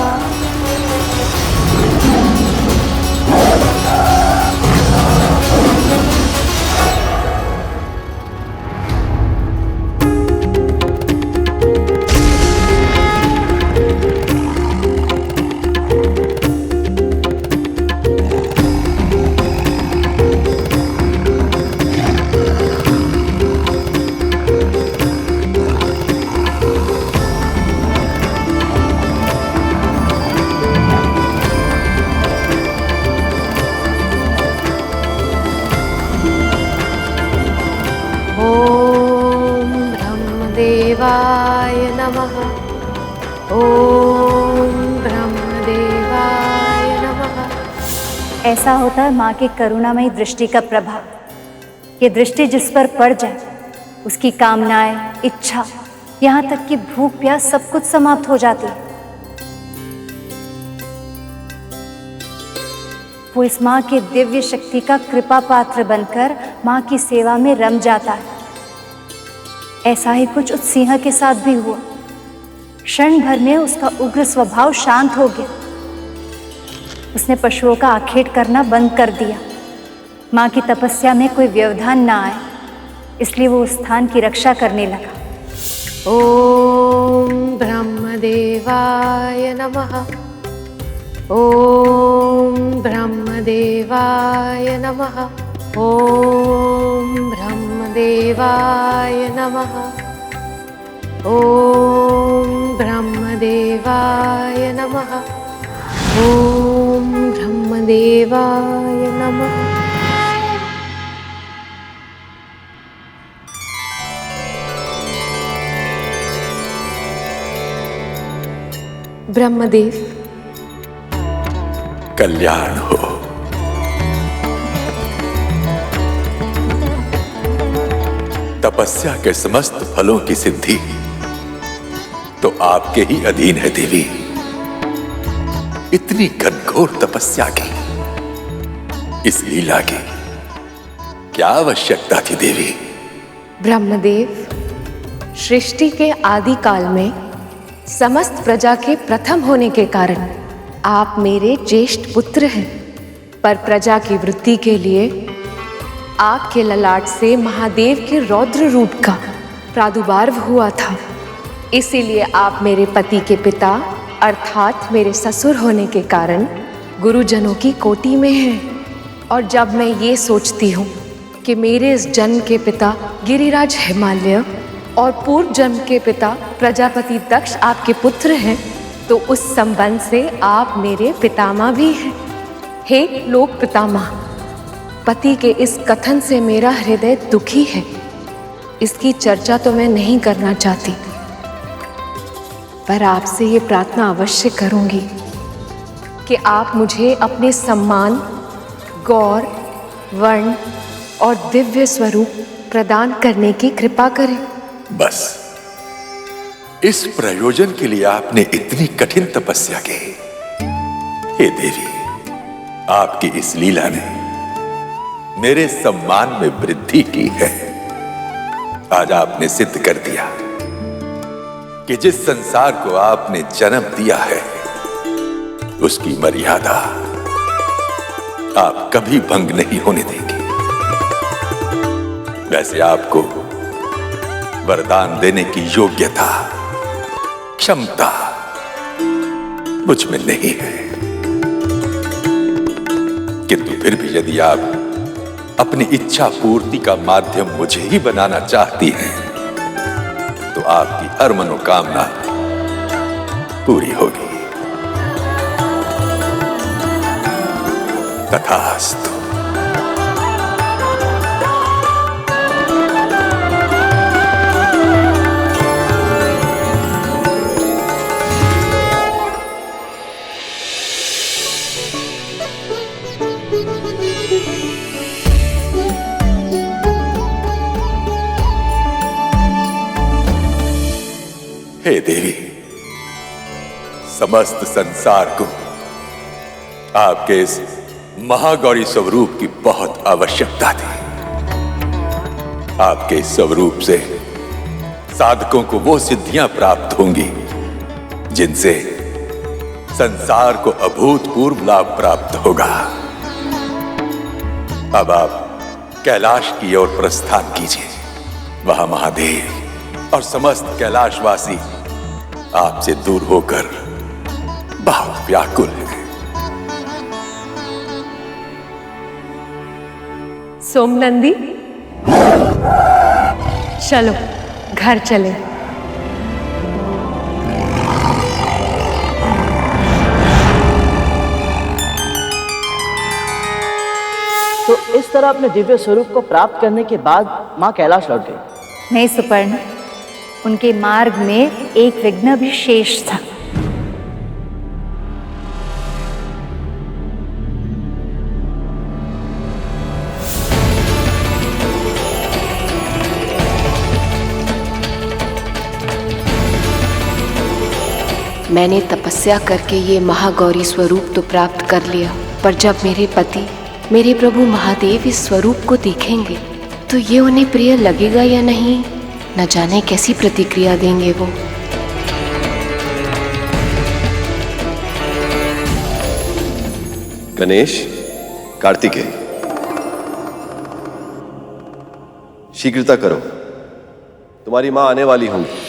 ब्रह्मदेवाय नमः। ओम ब्रह्मदेवाय नमः।
ऐसा होता है माँ की करुणामयी दृष्टि का प्रभाव। ये दृष्टि जिस पर पड़ जाए उसकी कामनाएं, इच्छा, यहाँ तक कि भूख प्यास सब कुछ समाप्त हो जाती है। वो इस माँ की दिव्य शक्ति का कृपा पात्र बनकर माँ की सेवा में रम जाता है। ऐसा ही कुछ उस सिंह के साथ भी हुआ। क्षण भर में उसका उग्र स्वभाव शांत हो गया। उसने पशुओं का आखेट करना बंद कर दिया। माँ की तपस्या में कोई व्यवधान ना आए, इसलिए वो उस स्थान की रक्षा करने लगा।
ओम ब्रह्मदेवाय नमः। ओम ब्रह्मदेवाय नमः। ओम ब्रह्मदेवाय नमः। ओम ब्रह्मदेवाय नमः। ओम ब्रह्मदेवाय नमः।
ब्रह्मदेव,
कल्याण हो। तपस्या के समस्त फलों की सिद्धि तो आपके ही अधीन है देवी। इतनी घनघोर तपस्या की, इस लीला की क्या आवश्यकता थी देवी?
ब्रह्मदेव, सृष्टि के आदि काल में समस्त प्रजा के प्रथम होने के कारण आप मेरे ज्येष्ठ पुत्र हैं, पर प्रजा की वृद्धि के लिए आपके ललाट से महादेव के रौद्र रूप का प्रादुर्भाव हुआ था। इसीलिए आप मेरे पति के पिता अर्थात मेरे ससुर होने के कारण गुरुजनों की कोटि में हैं। और जब मैं ये सोचती हूँ कि मेरे इस जन्म के पिता गिरिराज हिमालय और पूर्व जन्म के पिता प्रजापति दक्ष आपके पुत्र हैं, तो उस संबंध से आप मेरे पितामह भी हैं। हे लोक पितामह, पति के इस कथन से मेरा हृदय दुखी है। इसकी चर्चा तो मैं नहीं करना चाहती, पर आपसे ये प्रार्थना अवश्य करूंगी कि आप मुझे अपने सम्मान, गौर, वर्ण और दिव्य स्वरूप प्रदान करने की कृपा करें।
बस इस प्रयोजन के लिए आपने इतनी कठिन तपस्या की। हे देवी, आपकी इस लीला ने मेरे सम्मान में वृद्धि की है। आज आपने सिद्ध कर दिया कि जिस संसार को आपने जन्म दिया है, उसकी मर्यादा आप कभी भंग नहीं होने देंगे। वैसे आपको वरदान देने की योग्यता, क्षमता मुझ में नहीं है, किंतु फिर भी यदि आप अपनी इच्छा पूर्ति का माध्यम मुझे ही बनाना चाहती हैं, तो आपकी हर मनोकामना पूरी होगी। तथास्तु। हे देवी, समस्त संसार को आपके इस महागौरी स्वरूप की बहुत आवश्यकता थी। आपके इस स्वरूप से साधकों को वो सिद्धियां प्राप्त होंगी जिनसे संसार को अभूतपूर्व लाभ प्राप्त होगा। अब आप कैलाश की ओर प्रस्थान कीजिए। वहां महादेव और समस्त कैलाशवासी आपसे दूर होकर बहुत व्याकुल हैं।
सोमनंदी, चलो घर चले।
तो इस तरह अपने दिव्य स्वरूप को प्राप्त करने के बाद माँ कैलाश लौट गई।
नहीं सुपर्ण, उनके मार्ग में एक विघ्न भी शेष था।
मैंने तपस्या करके ये महागौरी स्वरूप तो प्राप्त कर लिया, पर जब मेरे पति, मेरे प्रभु महादेव इस स्वरूप को देखेंगे तो ये उन्हें प्रिय लगेगा या नहीं, न जाने कैसी प्रतिक्रिया देंगे वो।
गणेश, कार्तिकेय, शीघ्रता करो, तुम्हारी मां आने वाली होंगी।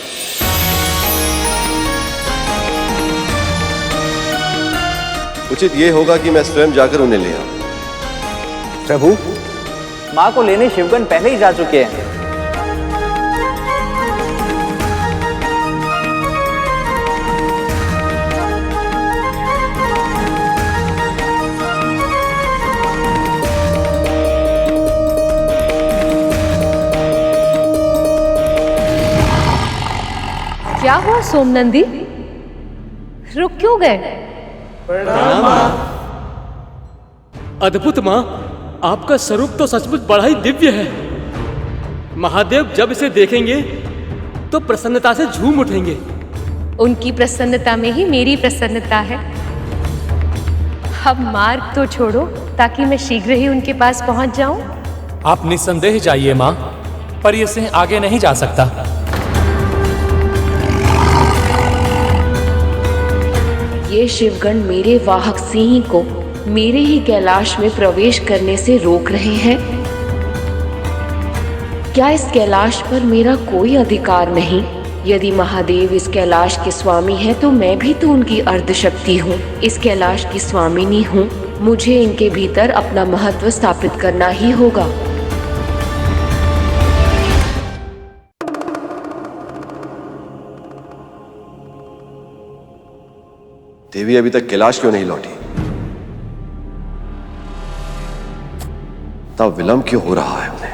उचित ये होगा कि मैं स्वयं जाकर उन्हें ले आऊं।
प्रभु, मां को लेने शिवगण पहले ही जा चुके हैं।
क्या हुआ सोमनंदी, रुक क्यों गए?
अद्भुत मां, आपका स्वरूप तो सचमुच बड़ा ही दिव्य है। महादेव जब इसे देखेंगे तो प्रसन्नता से झूम उठेंगे।
उनकी प्रसन्नता में ही मेरी प्रसन्नता है। अब मार्ग तो छोड़ो ताकि मैं शीघ्र ही उनके पास पहुंच जाऊं।
आप निस्संदेह जाइए माँ, पर ये सिंह आगे नहीं जा सकता।
ये शिवगण मेरे वाहक सिंह को मेरे ही कैलाश में प्रवेश करने से रोक रहे हैं। क्या इस कैलाश पर मेरा कोई अधिकार नहीं? यदि महादेव इस कैलाश के स्वामी हैं, तो मैं भी तो उनकी अर्धशक्ति हूँ, इस कैलाश की स्वामिनी हूँ। मुझे इनके भीतर अपना महत्व स्थापित करना ही होगा।
देवी अभी तक कैलाश क्यों नहीं लौटी? तब विलंब क्यों हो रहा है उन्हें?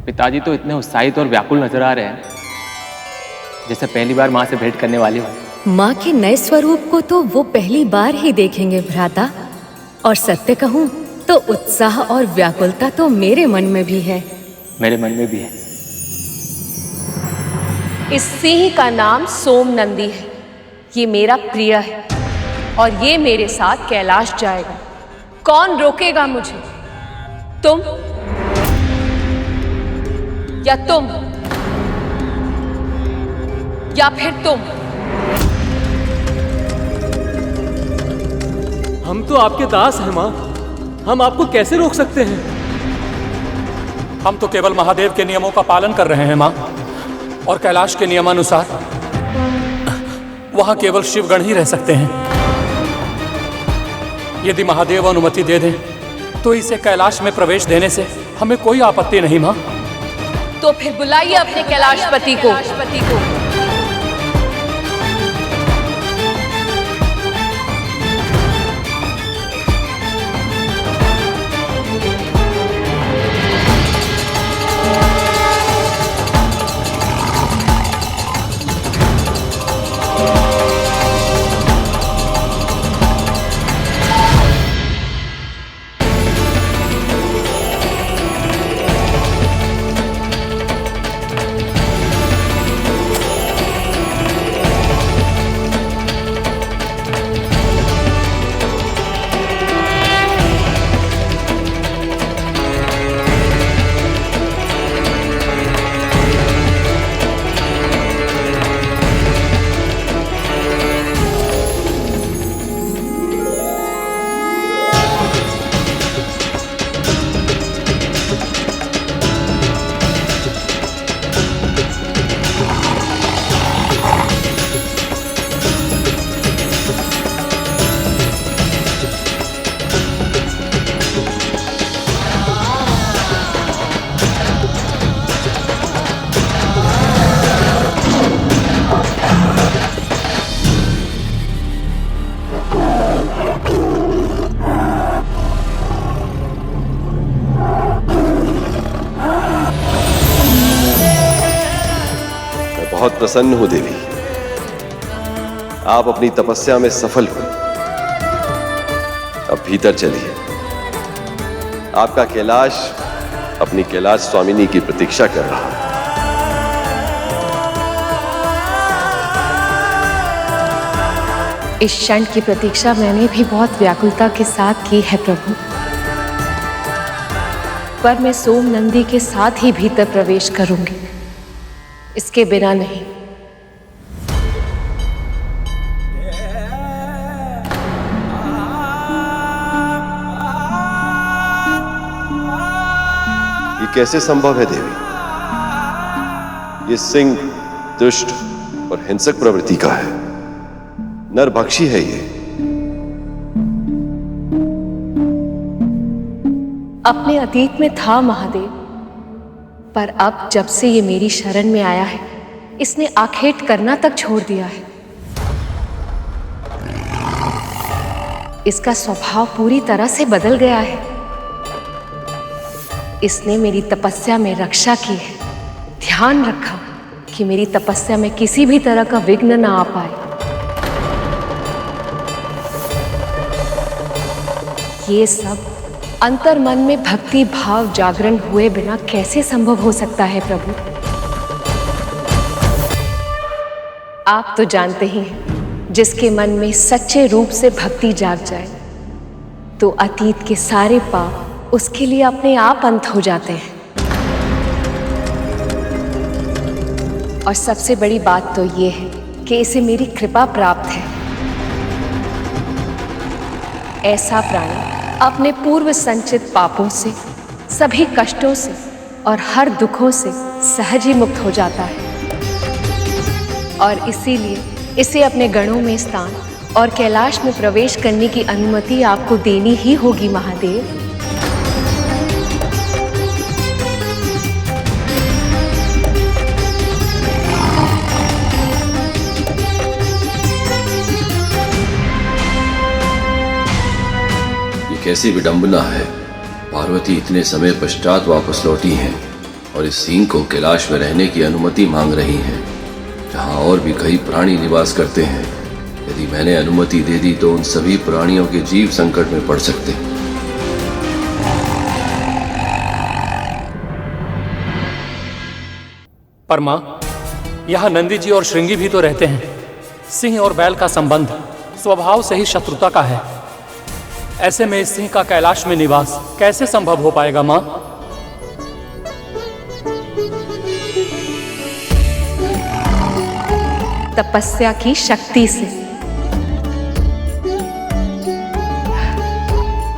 पिताजी तो इतने उत्साहित और व्याकुल नजर आ रहे हैं, जैसे पहली बार माँ से भेंट करने वाले हो।
माँ के नए स्वरूप को तो वो पहली बार ही देखेंगे भ्राता। और सत्य कहूँ तो उत्साह और व्याकुलता तो मेरे मन में भी है।
मेरे मन में भी है।
इस सिंह का नाम सोमनंदी है। ये मेरा प्रिय है और ये मेरे साथ कैलाश जाएगा। कौन रोकेगा मुझे? तुम या तुम या फिर तुम?
हम तो आपके दास हैं माँ, हम आपको कैसे रोक सकते हैं? हम तो केवल महादेव के नियमों का पालन कर रहे हैं माँ, और कैलाश के नियमानुसार वहां केवल शिवगण ही रह सकते हैं। यदि महादेव अनुमति दे दें तो इसे कैलाश में प्रवेश देने से हमें कोई आपत्ति नहीं माँ।
तो फिर बुलाइए अपने कैलाशपति को।
बहुत प्रसन्न हूं देवी, आप अपनी तपस्या में सफल हुए। अब भीतर चलिए। आपका कैलाश अपनी कैलाश स्वामिनी की प्रतीक्षा कर रहा है।
इस क्षण की प्रतीक्षा मैंने भी बहुत व्याकुलता के साथ की है प्रभु, पर मैं सोमनंदी के साथ ही भीतर प्रवेश करूंगी, इसके बिना नहीं।
ये कैसे संभव है देवी? ये सिंह दुष्ट और हिंसक प्रवृत्ति का है, नरभक्षी है ये।
अपने अतीत में था महादेव, पर अब जब से ये मेरी शरण में आया है, इसने आखेट करना तक छोड़ दिया है। इसका स्वभाव पूरी तरह से बदल गया है। इसने मेरी तपस्या में रक्षा की है, ध्यान रखा कि मेरी तपस्या में किसी भी तरह का विघ्न ना आ पाए। ये सब अंतर मन में भक्ति भाव जागरण हुए बिना कैसे संभव हो सकता है प्रभु?
आप तो जानते ही हैं, जिसके मन में सच्चे रूप से भक्ति जाग जाए तो अतीत के सारे पाप उसके लिए अपने आप अंत हो जाते हैं। और सबसे बड़ी बात तो ये है कि इसे मेरी कृपा प्राप्त है। ऐसा प्राणी अपने पूर्व संचित पापों से, सभी कष्टों से और हर दुखों से सहज ही मुक्त हो जाता है। और इसीलिए इसे अपने गणों में स्थान और कैलाश में प्रवेश करने की अनुमति आपको देनी ही होगी महादेव।
ये कैसी विडंबना है, पार्वती इतने समय पश्चात वापस लौटी हैं और इस सिंह को कैलाश में रहने की अनुमति मांग रही हैं, जहां और भी कई प्राणी निवास करते हैं। यदि मैंने अनुमति दे दी तो उन सभी प्राणियों के जीव संकट में पड़ सकते हैं।
पर मां, यहाँ नंदी जी और श्रृंगी भी तो रहते हैं। सिंह और बैल का संबंध स्वभाव से ही शत्रुता का है। ऐसे में इस सिंह का कैलाश में निवास कैसे संभव हो पाएगा मां?
तपस्या की शक्ति से।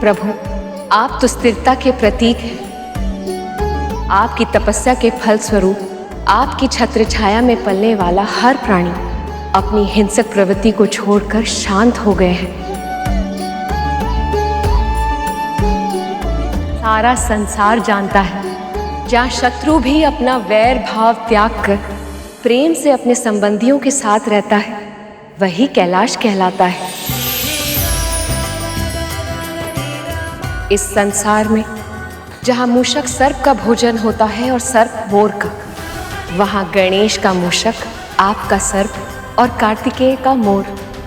प्रभु, आप तो स्थिरता के प्रतीक हैं। आपकी तपस्या के फल स्वरूप आपकी छत्र छाया में पलने वाला हर प्राणी अपनी हिंसक प्रवृत्ति को छोड़कर शांत हो गए हैं। सारा संसार जानता है, जहाँ शत्रु भी अपना वैर भाव त्याग कर प्रेम से अपने संबंधियों के साथ रहता है, वही कैलाश कहलाता है। इस संसार में जहाँ मूषक सर्प का भोजन होता है और सर्प मोर का, वहाँ गणेश का मूषक, आपका सर्प और कार्तिकेय का मोर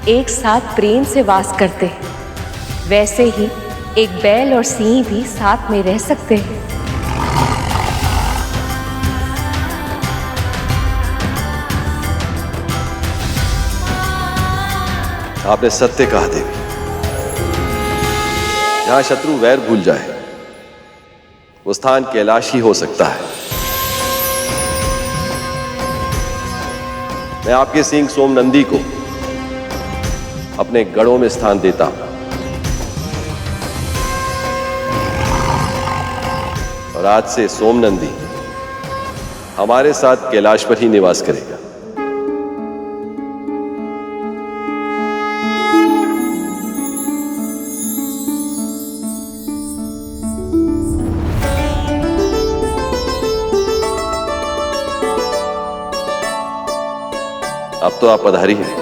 एक साथ प्रेम से वास करते हैं। वैसे ही एक बैल और सिंह भी साथ में रह सकते हैं।
आपने सत्य कहा देवी। जहां शत्रु वैर भूल जाए वो स्थान कैलाश ही हो सकता है। मैं आपके सिंह सोमनंदी को अपने गढ़ों में स्थान देता हूं और आज से सोमनंदी हमारे साथ कैलाश पर ही निवास करेगा। अब तो आप पधारी हैं।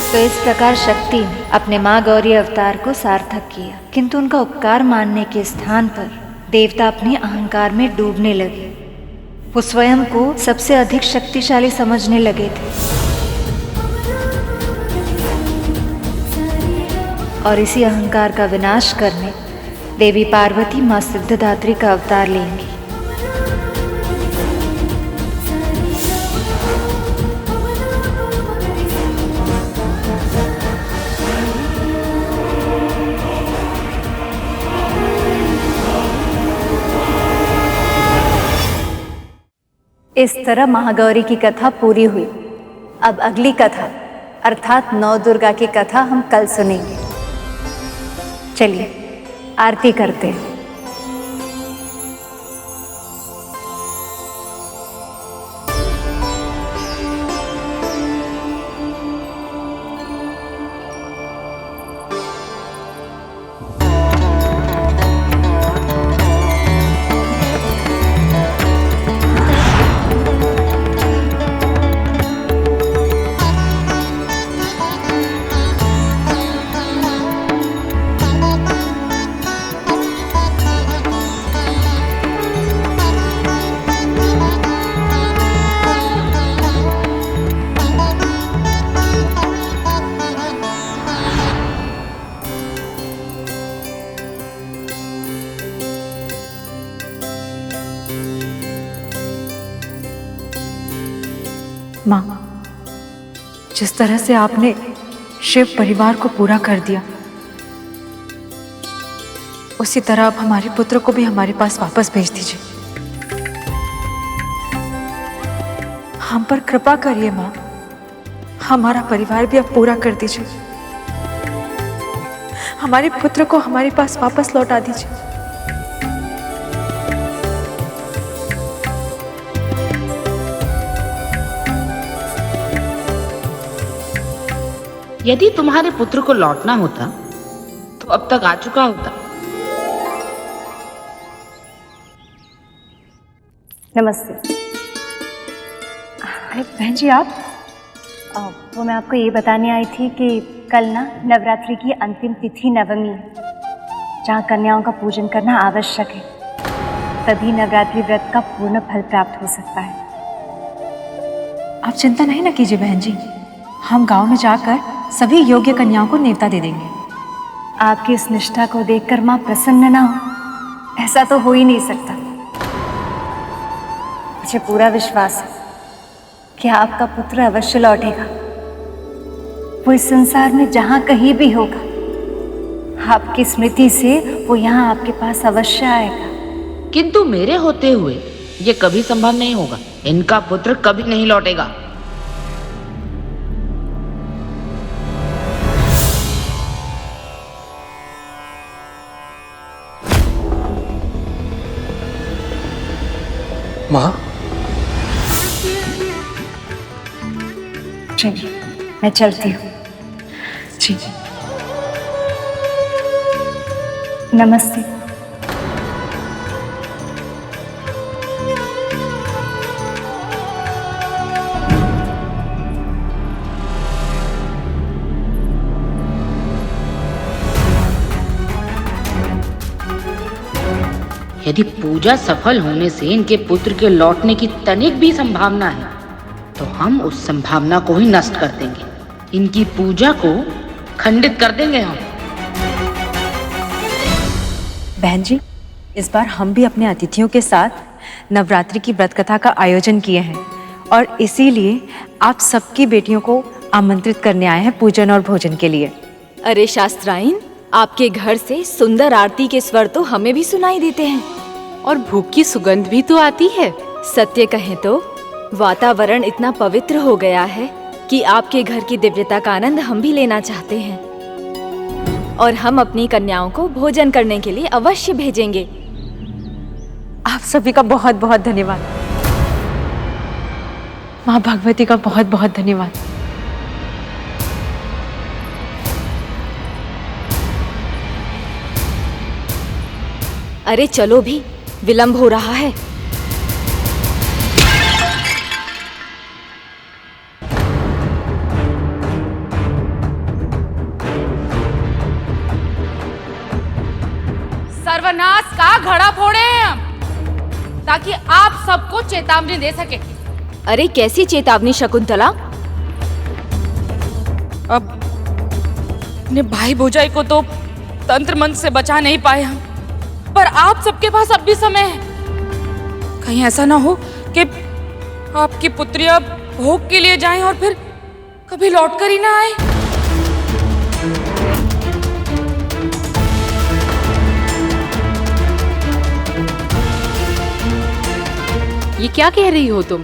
तो इस प्रकार शक्ति ने अपने माँ गौरी अवतार को सार्थक किया, किंतु उनका उपकार मानने के स्थान पर देवता अपने अहंकार में डूबने लगे। वो स्वयं को सबसे अधिक शक्तिशाली समझने लगे थे और इसी अहंकार का विनाश करने देवी पार्वती माँ सिद्धदात्री का अवतार लेंगी। इस तरह महागौरी की कथा पूरी हुई। अब अगली कथा अर्थात नौ दुर्गा की कथा हम कल सुनेंगे। चलिए आरती करते हैं।
माँ, जिस तरह से आपने शिव परिवार को पूरा कर दिया, उसी तरह आप हमारे पुत्र को भी हमारे पास वापस भेज दीजिए। हम पर कृपा करिए माँ, हमारा परिवार भी अब पूरा कर दीजिए। हमारे पुत्र को हमारे पास वापस लौटा दीजिए।
यदि तुम्हारे पुत्र को लौटना होता तो अब तक आ चुका होता।
नमस्ते। अरे बहन जी आप, वो मैं आपको ये बताने आई थी कि कल ना नवरात्रि की अंतिम तिथि नवमी है, जहाँ कन्याओं का पूजन करना आवश्यक है, तभी नवरात्रि व्रत का पूर्ण फल प्राप्त हो सकता है।
आप चिंता नहीं ना कीजिए बहन जी, हम गांव में जाकर सभी योग्य कन्याओं को न्योता दे देंगे।
आपकी इस निष्ठा को देखकर माँ प्रसन्न ना हो, ऐसा तो हो ही नहीं सकता। मुझे पूरा विश्वास है कि आपका पुत्र अवश्य लौटेगा। वो इस संसार में जहां कहीं भी होगा, आपकी स्मृति से वो यहाँ आपके पास अवश्य आएगा।
किंतु मेरे होते हुए ये कभी संभव नहीं होगा। इनका पुत्र कभी नहीं लौटेगा।
माँ,
चलिए मैं चलती हूँ।
जी
नमस्ते।
यदि पूजा सफल होने से इनके पुत्र के लौटने की तनिक भी संभावना है तो हम उस संभावना को ही नष्ट कर देंगे। इनकी पूजा को खंडित कर देंगे हम।
बहन जी, इस बार हम भी अपने अतिथियों के साथ नवरात्रि की व्रत कथा का आयोजन किए हैं और इसीलिए आप सबकी बेटियों को आमंत्रित करने आए हैं पूजन और भोजन के लिए।
अरे शास्त्राइन, आपके घर से सुंदर आरती के स्वर तो हमें भी सुनाई देते हैं और भूख की सुगंध भी तो आती है। सत्य कहें तो वातावरण इतना पवित्र हो गया है कि आपके घर की दिव्यता का आनंद हम भी लेना चाहते हैं और हम अपनी कन्याओं को भोजन करने के लिए अवश्य भेजेंगे।
आप सभी का बहुत बहुत धन्यवाद। माँ भगवती का बहुत बहुत धन्यवाद।
अरे चलो भी, विलंब हो रहा है।
सर्वनाश का घड़ा फोड़े हैं हम, ताकि आप सबको चेतावनी दे सके।
अरे कैसी चेतावनी शकुंतला?
अब अपने भाई भौजाई को तो तंत्र मंत्र से बचा नहीं पाए हम, पर आप सबके पास अब भी समय है। कहीं ऐसा ना हो कि आपकी पुत्रियां भोग के लिए जाएं और फिर कभी लौट कर ही ना आए।
ये क्या कह रही हो तुम?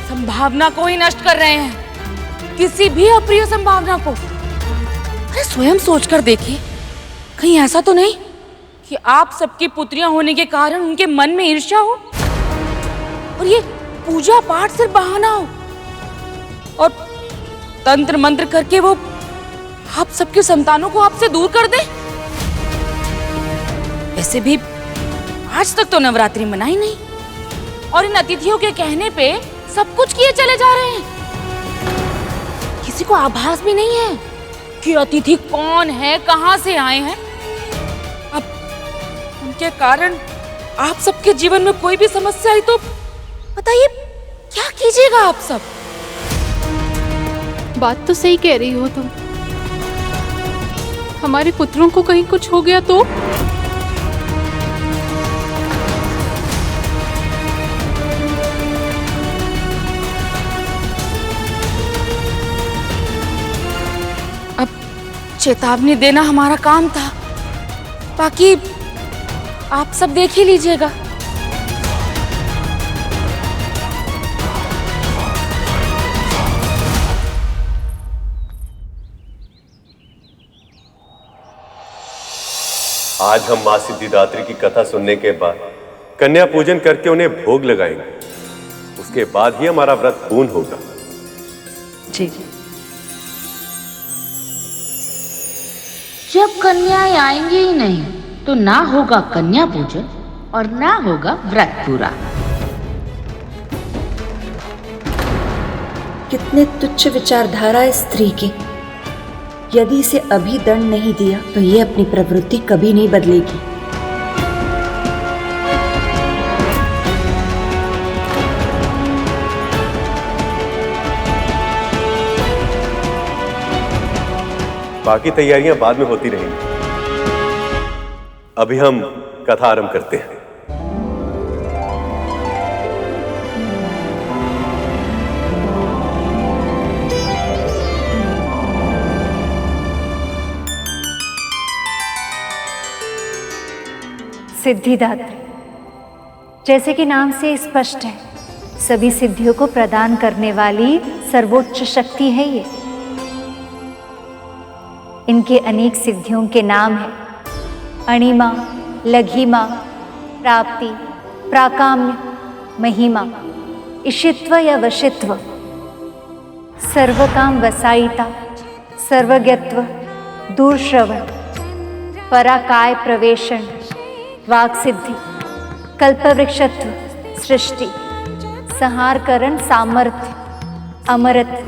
संभावना को ही नष्ट कर रहे हैं, किसी भी अप्रिय संभावना को। अरे स्वयं सोचकर देखिए, कहीं ऐसा तो नहीं कि आप सबकी पुत्रियां होने के कारण उनके मन में ईर्ष्या हो और ये पूजा पाठ सिर्फ बहाना हो और तंत्र मंत्र करके वो आप सबके संतानों को आपसे दूर कर दे। वैसे भी आज तक तो नवरात्रि मनाई नहीं और इन अतिथियों के कहने पे सब कुछ किए चले जा रहे हैं। किसी को आभास भी नहीं है कि अतिथि कौन है, कहां से आए हैं। अब उनके कारण आप सबके जीवन में कोई भी समस्या आई तो बताइए क्या कीजिएगा आप सब?
बात तो सही कह रही हो तुम। हमारे पुत्रों को कहीं कुछ हो गया तो?
चेतावनी देना हमारा काम था, बाकी आप सब देख ही लीजिएगा।
आज हम माँ सिद्धिदात्री की कथा सुनने के बाद कन्या पूजन करके उन्हें भोग लगाएंगे। उसके बाद ही हमारा व्रत पूर्ण होगा।
जी। जब कन्याएं आएंगी ही नहीं तो ना होगा कन्या पूजन और ना होगा व्रत पूरा।
कितने तुच्छ विचारधारा है स्त्री की। यदि इसे अभी दंड नहीं दिया तो ये अपनी प्रवृत्ति कभी नहीं बदलेगी।
बाकी तैयारियां बाद में होती रहेंगी। अभी हम कथा आरंभ करते हैं।
सिद्धिदात्री, जैसे कि नाम से स्पष्ट है, सभी सिद्धियों को प्रदान करने वाली सर्वोच्च शक्ति है ये। इनके अनेक सिद्धियों के नाम हैं अणिमा, लघिमा, प्राप्ति, प्राकाम्य, महिमा, इशित्व या वशित्व, सर्वकाम वसायिता, सर्वज्ञत्व, दूरश्रवण, पराकाय प्रवेशण, वाक सिद्धि, कल्पवृक्षत्व, सृष्टि, संहारकरण सामर्थ्य, अमरत्व,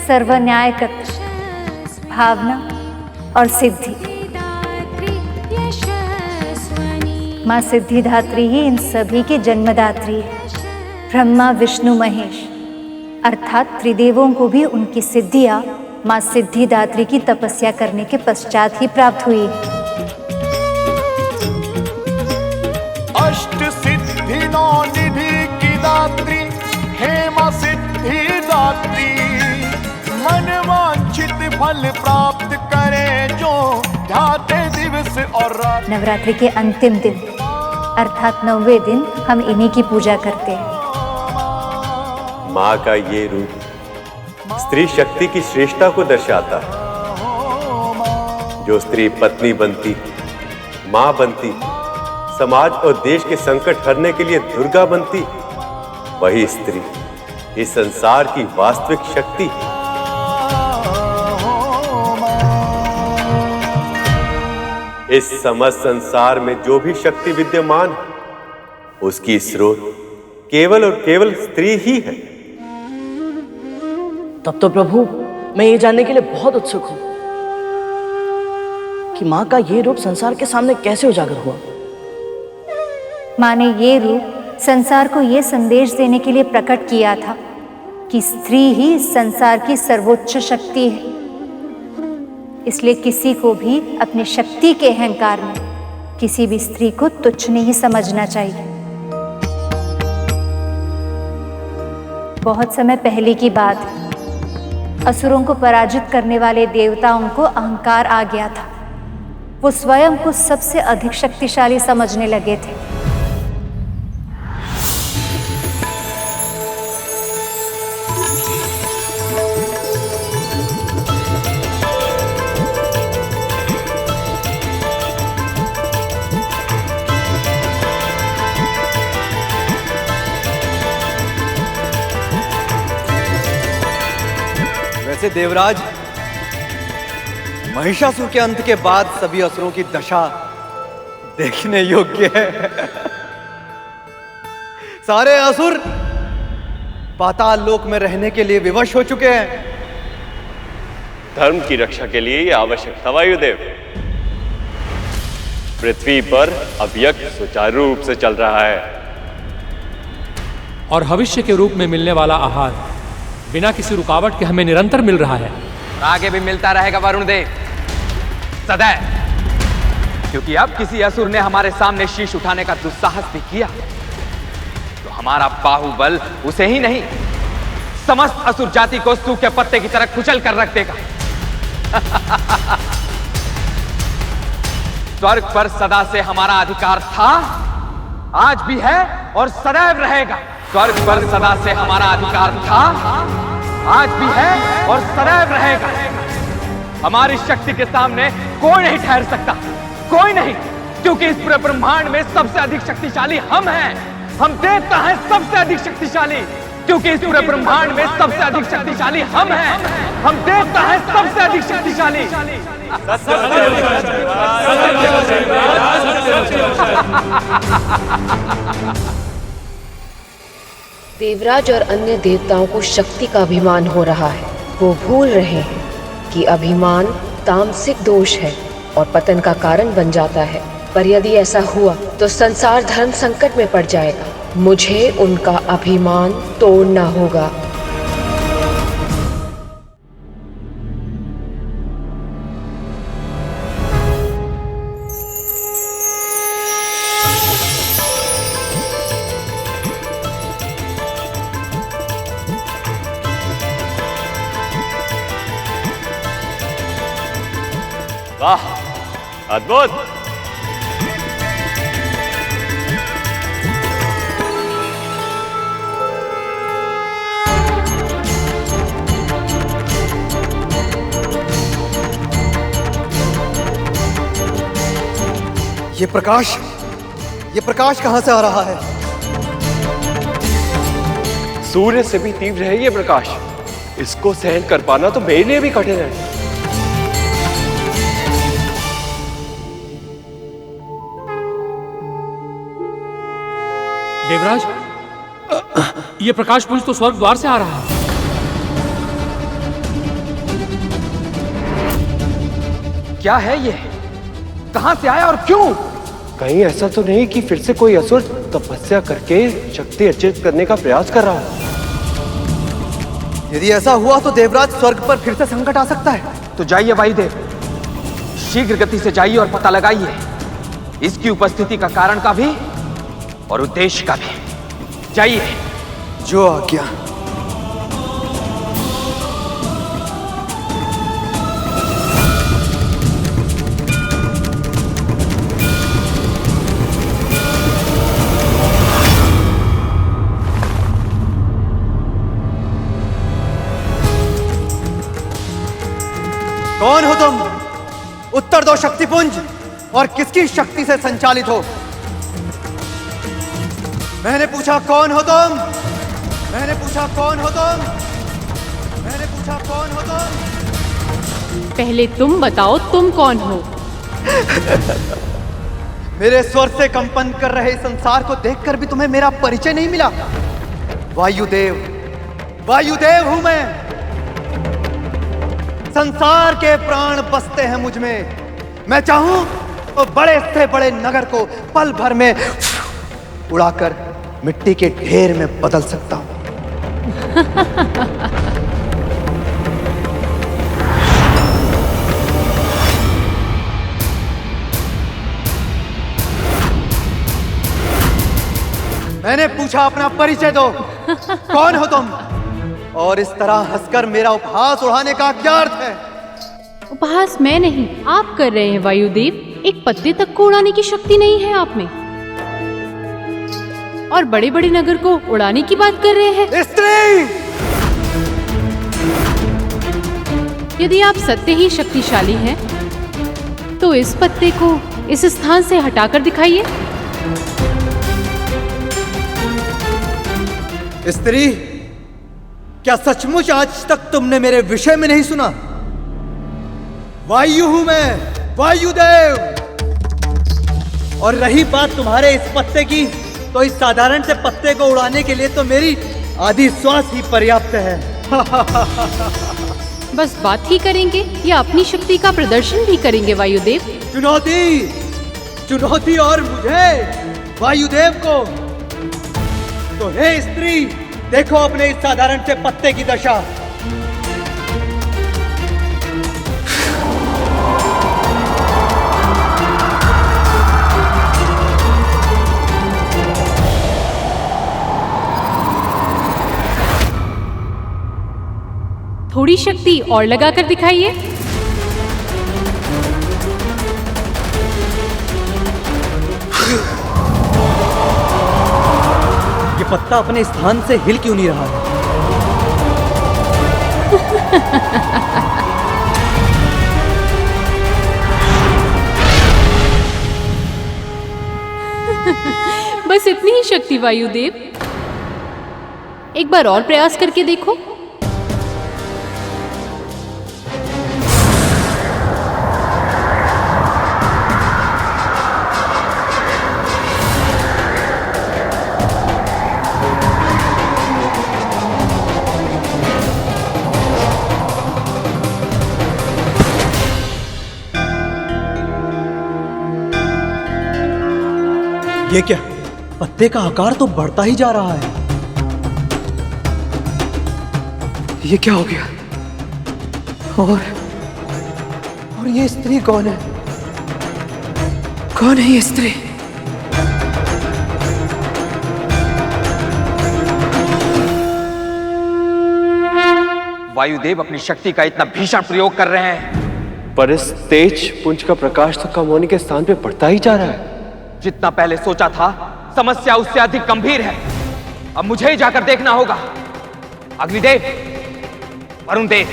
सर्वन्यायकत्व, भावना और सिद्धि। माँ सिद्धिदात्री ही इन सभी की जन्मदात्री है। ब्रह्मा, विष्णु, महेश अर्थात त्रिदेवों को भी उनकी सिद्धियाँ माँ सिद्धिदात्री की तपस्या करने के पश्चात ही प्राप्त हुई है।
अष्ट सिद्धि नौ निधि की दात्री हे मां सिद्धिदात्री, मन वांछित फल प्राप्त करे जो ध्याते दिवस और रात।
नवरात्रि के अंतिम दिन अर्थात 9वें दिन हम इन्हीं की पूजा करते हैं।
माँ का ये रूप स्त्री शक्ति की श्रेष्ठता को दर्शाता है। जो स्त्री पत्नी बनती, माँ बनती, समाज और देश के संकट हरने के लिए दुर्गा बनती, वही स्त्री इस संसार की वास्तविक शक्ति। इस समस्त संसार में जो भी शक्ति विद्यमान है, उसकी स्रोत केवल और केवल स्त्री ही है।
तब तो प्रभु, मैं ये जानने के लिए बहुत उत्सुक हूं कि माँ का ये रूप संसार के सामने कैसे उजागर हुआ।
माँ ने ये रूप संसार को ये संदेश देने के लिए प्रकट किया था कि स्त्री ही इस संसार की सर्वोच्च शक्ति है। इसलिए किसी को भी अपनी शक्ति के अहंकार में किसी भी स्त्री को तुच्छ नहीं समझना चाहिए। बहुत समय पहले की बात है, असुरों को पराजित करने वाले देवताओं को अहंकार आ गया था। वो स्वयं को सबसे अधिक शक्तिशाली समझने लगे थे।
वैसे देवराज, महिषासुर के अंत के बाद सभी असुरों की दशा देखने योग्य है। सारे असुर पाताल लोक में रहने के लिए विवश हो चुके हैं।
धर्म की रक्षा के लिए यह आवश्यक था वायुदेव। पृथ्वी पर अब यज्ञ सुचारू रूप से चल रहा है
और भविष्य के रूप में मिलने वाला आहार बिना किसी रुकावट के हमें निरंतर मिल रहा है।
आगे भी मिलता रहेगा वरुण देव, सदैव। क्योंकि अब किसी असुर ने हमारे सामने शीश उठाने का दुस्साहस भी किया तो हमारा बाहुबल उसे ही नहीं, समस्त असुर जाति को सूखे पत्ते की तरह कुचल कर रख देगा। स्वर्ग पर सदा से हमारा अधिकार था, आज भी है और सदैव रहेगा। स्वर्ग पर सदा से हमारा अधिकार था, आज भी है और सदैव रहेगा। हमारी शक्ति के सामने कोई नहीं ठहर सकता, कोई नहीं, क्योंकि इस पूरे ब्रह्मांड में सबसे अधिक शक्तिशाली हम हैं। हम देवता हैं सबसे अधिक शक्तिशाली, क्योंकि इस पूरे ब्रह्मांड में सबसे अधिक शक्तिशाली हम हैं। हम देवता हैं सबसे अधिक शक्तिशाली।
देवराज और अन्य देवताओं को शक्ति का अभिमान हो रहा है। वो भूल रहे हैं कि अभिमान तामसिक दोष है और पतन का कारण बन जाता है। पर यदि ऐसा हुआ तो संसार धर्म संकट में पड़ जाएगा। मुझे उनका अभिमान तोड़ना होगा।
वाह, अद्भुत।
ये प्रकाश कहां से आ रहा है?
सूर्य से भी तीव्र है ये प्रकाश। इसको सहन कर पाना तो मेरे लिए भी कठिन है।
देवराज, ये प्रकाश पुंज तो स्वर्ग द्वार से आ रहा है।
क्या है ये? कहां से आया और क्यों?
कहीं ऐसा तो नहीं कि फिर से कोई असुर तपस्या करके शक्ति अर्जित करने का प्रयास कर रहा है?
यदि ऐसा हुआ तो देवराज स्वर्ग पर फिर से संकट आ सकता है।
तो जाइए वायुदेव, शीघ्र गति से जाइए और पता लगाइए इसकी उपस्थिति का कारण का भी और उद्देश्य का भी। जाइए।
जो आज्ञा। कौन हो तुम? उत्तर दो शक्तिपुंज, और किसकी शक्ति से संचालित हो? मैंने पूछा कौन हो तुम? मैंने पूछा कौन हो तुम? मैंने पूछा कौन हो तुम?
पहले तुम बताओ तुम कौन हो?
मेरे स्वर से कंपन कर रहे संसार को देखकर भी तुम्हें मेरा परिचय नहीं मिला? वायुदेव, वायुदेव हूं मैं। संसार के प्राण बसते हैं मुझ में। मैं चाहूं तो बड़े से बड़े नगर को पल भर में उड़ाकर मिट्टी के ढेर में बदल सकता हूं। मैंने पूछा अपना परिचय दो, कौन हो तुम? और इस तरह हंसकर मेरा उपहास उड़ाने का क्या अर्थ है?
उपहास मैं नहीं, आप कर रहे हैं वायुदेव। एक पत्ते तक को उड़ाने की शक्ति नहीं है आप में, और बड़े बड़े नगर को उड़ाने की बात कर रहे हैं।
स्त्री!
यदि आप सत्य ही शक्तिशाली हैं, तो इस पत्ते को इस स्थान से हटाकर दिखाइए।
स्त्री, क्या सचमुच आज तक तुमने मेरे विषय में नहीं सुना? वायु हूं मैं, वायुदेव। और रही बात तुम्हारे इस पत्ते की, तो इस साधारण से पत्ते को उड़ाने के लिए तो मेरी आधी श्वास ही पर्याप्त है।
बस बात ही करेंगे या अपनी शक्ति का प्रदर्शन भी करेंगे वायुदेव?
चुनौती, चुनौती और मुझे, वायुदेव को। तो हे स्त्री, देखो अपने इस साधारण से पत्ते की दशा।
थोड़ी शक्ति और लगाकर दिखाइए।
पत्ता अपने स्थान से हिल क्यों नहीं रहा है?
बस इतनी ही शक्ति वायुदेव। एक बार और प्रयास करके देखो।
ये क्या? पत्ते का आकार तो बढ़ता ही जा रहा है। ये क्या हो गया? और ये स्त्री कौन है? कौन है ये स्त्री?
वायुदेव अपनी शक्ति का इतना भीषण प्रयोग कर रहे हैं,
पर इस तेज पुंज का प्रकाश तो कम होने के स्थान पे बढ़ता ही जा रहा है।
जितना पहले सोचा था समस्या उससे अधिक गंभीर है। अब मुझे ही जाकर देखना होगा। अग्निदेव, वरुण देव,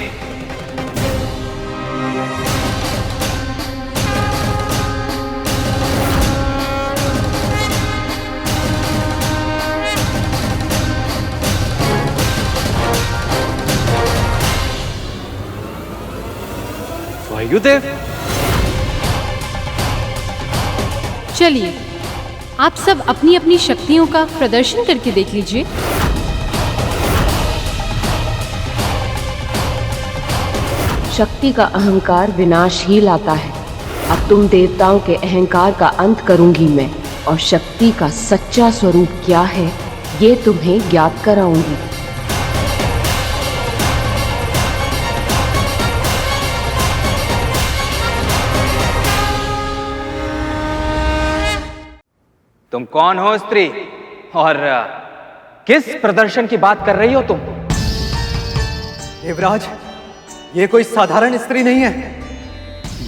वायुदेव,
चलिए आप सब अपनी अपनी शक्तियों का प्रदर्शन करके देख लीजिए।
शक्ति का अहंकार विनाश ही लाता है। अब तुम देवताओं के अहंकार का अंत करूंगी मैं, और शक्ति का सच्चा स्वरूप क्या है ये तुम्हें ज्ञात कराऊंगी।
तुम कौन हो स्त्री, और किस प्रदर्शन की बात कर रही हो तुम?
देवराज, ये कोई साधारण स्त्री नहीं है।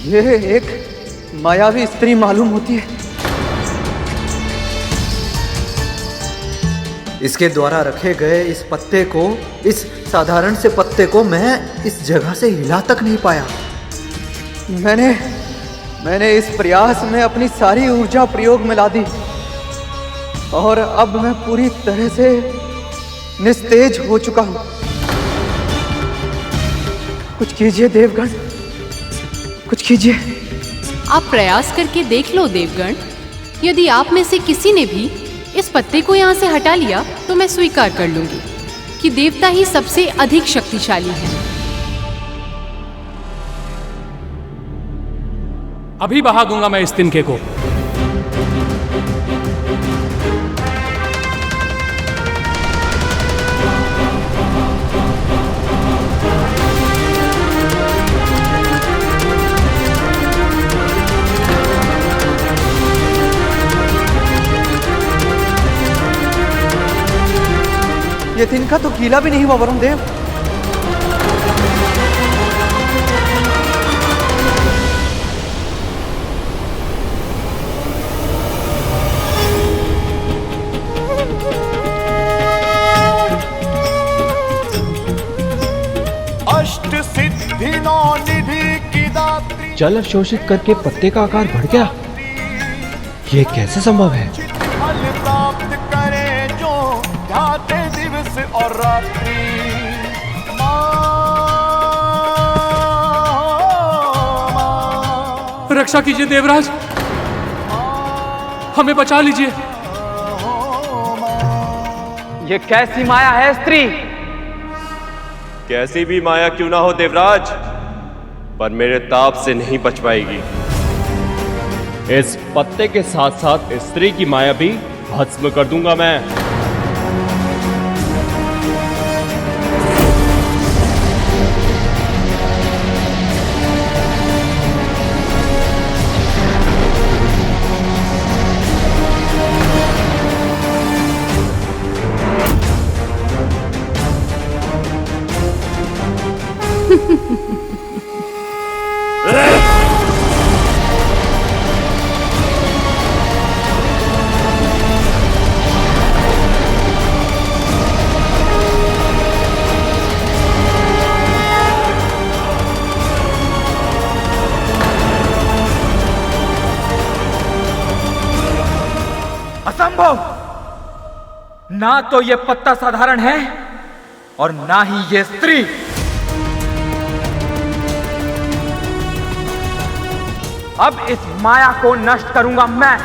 ये एक मायावी स्त्री मालूम होती है। इसके द्वारा रखे गए इस पत्ते को, इस साधारण से पत्ते को मैं इस जगह से हिला तक नहीं पाया। मैंने इस प्रयास में अपनी सारी ऊर्जा प्रयोग में ला दी, और अब मैं पूरी तरह से निस्तेज हो चुका हूं। कुछ कीजिए देवगण, कुछ कीजिए।
आप प्रयास करके देख लो देवगण। यदि आप में से किसी ने भी इस पत्ते को यहाँ से हटा लिया तो मैं स्वीकार कर लूंगी कि देवता ही सबसे अधिक शक्तिशाली है।
अभी बहा दूंगा मैं इस तिनके को।
ये तिनका तो गीला भी नहीं हुआ वरुण देव।
अष्ट सिद्धि नौ निधि की दात्री।
जल अवशोषित करके पत्ते का आकार बढ़ गया, ये कैसे संभव है?
फल प्राप्त करे जो ध्याते दिवस और रात्रि।
रक्षा कीजिए देवराज, हमें बचा लीजिए।
ये कैसी माया है स्त्री?
कैसी भी माया क्यों ना हो देवराज, पर मेरे ताप से नहीं बच पाएगी।
इस पत्ते के साथ साथ स्त्री की माया भी भस्म कर दूंगा मैं।
असंभव। ना तो ये पत्ता साधारण है और ना ही ये स्त्री। अब इस माया को नष्ट करूंगा मैं।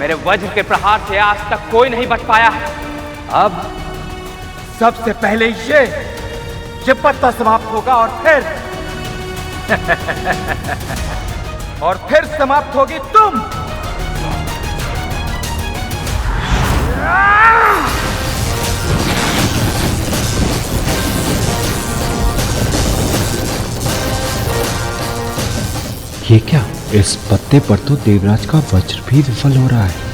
मेरे वज्र के प्रहार से आज तक कोई नहीं बच पाया। अब सबसे पहले ये पत्ता समाप्त होगा और फिर समाप्त होगी तुम।
ये क्या? इस पत्ते पर तो देवराज का वज्र भी विफल हो रहा है।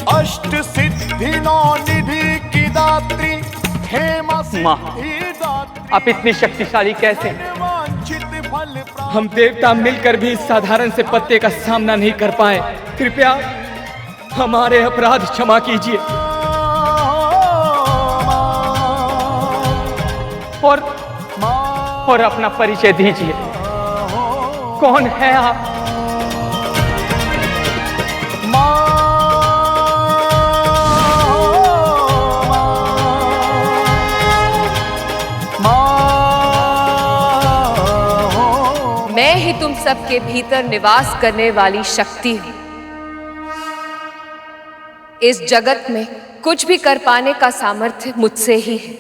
अष्ट सिद्धि नौ निधि की दात्री हेमा
माँ, आप इतनी शक्तिशाली कैसे? हम देवता मिलकर भी इस साधारण से पत्ते का सामना नहीं कर पाए। कृपया हमारे अपराध क्षमा कीजिए और अपना परिचय दीजिए। कौन है आप?
मैं ही तुम सबके भीतर निवास करने वाली शक्ति हूं। इस जगत में कुछ भी कर पाने का सामर्थ्य मुझसे ही है।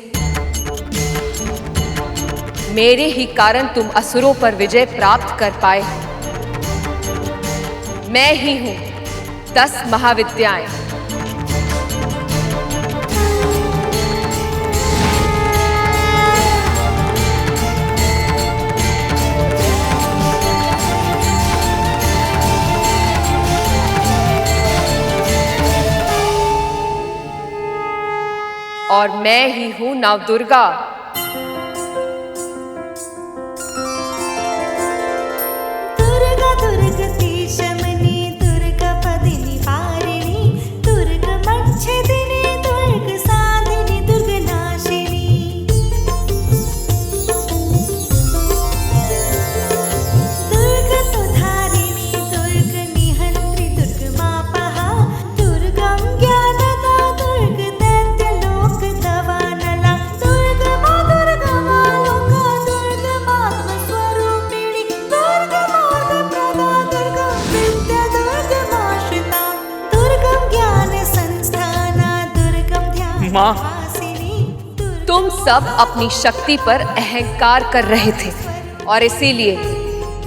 मेरे ही कारण तुम असुरों पर विजय प्राप्त कर पाए। मैं ही हूं 10 महाविद्याएं। और मैं ही हूं नवदुर्गा।
दुर्गा दुर्गति शमनी दुर्गा पदिनी पारिणी दुर्ग मच्छदिनी दुर्ग साधिनी दुर्ग नाशिनी दुर्ग तुधारिणी दुर्ग निहंत्री दुर्ग मापहा दुर्गम ज्ञानदा दुर्ग दैत्य लोक दवानला दुर्ग मां लोका दुर्ग मात्म स्वरूपिणी दुर्ग मार्ग प्रदा दुर्ग विद्या दुर्ग माश्रिता दुर्गम ज्ञान संस्थाना दुर्गम ध्यान
माँ,
तुम सब अपनी शक्ति पर अहंकार कर रहे थे और इसीलिए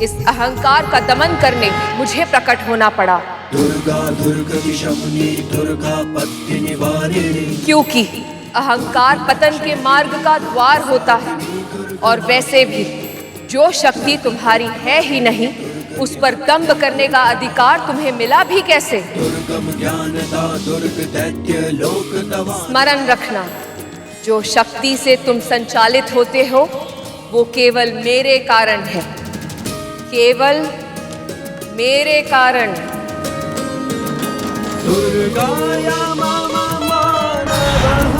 इस अहंकार का दमन करने मुझे प्रकट होना पड़ा।
दुर्गा दुर्गति शमनी दुर्गा पत्ति निवारिणी।
क्योंकि अहंकार पतन के मार्ग का द्वार होता है और वैसे भी जो शक्ति तुम्हारी है ही नहीं उस पर दंभ करने का अधिकार तुम्हें मिला भी कैसे?
दुर्गम ज्ञानदा दुर्ग दैत्य लोक दवा।
स्मरण रखना, जो शक्ति से तुम संचालित होते हो वो केवल मेरे कारण है, केवल मेरे कारण।
दुर्गाया मामा मानवः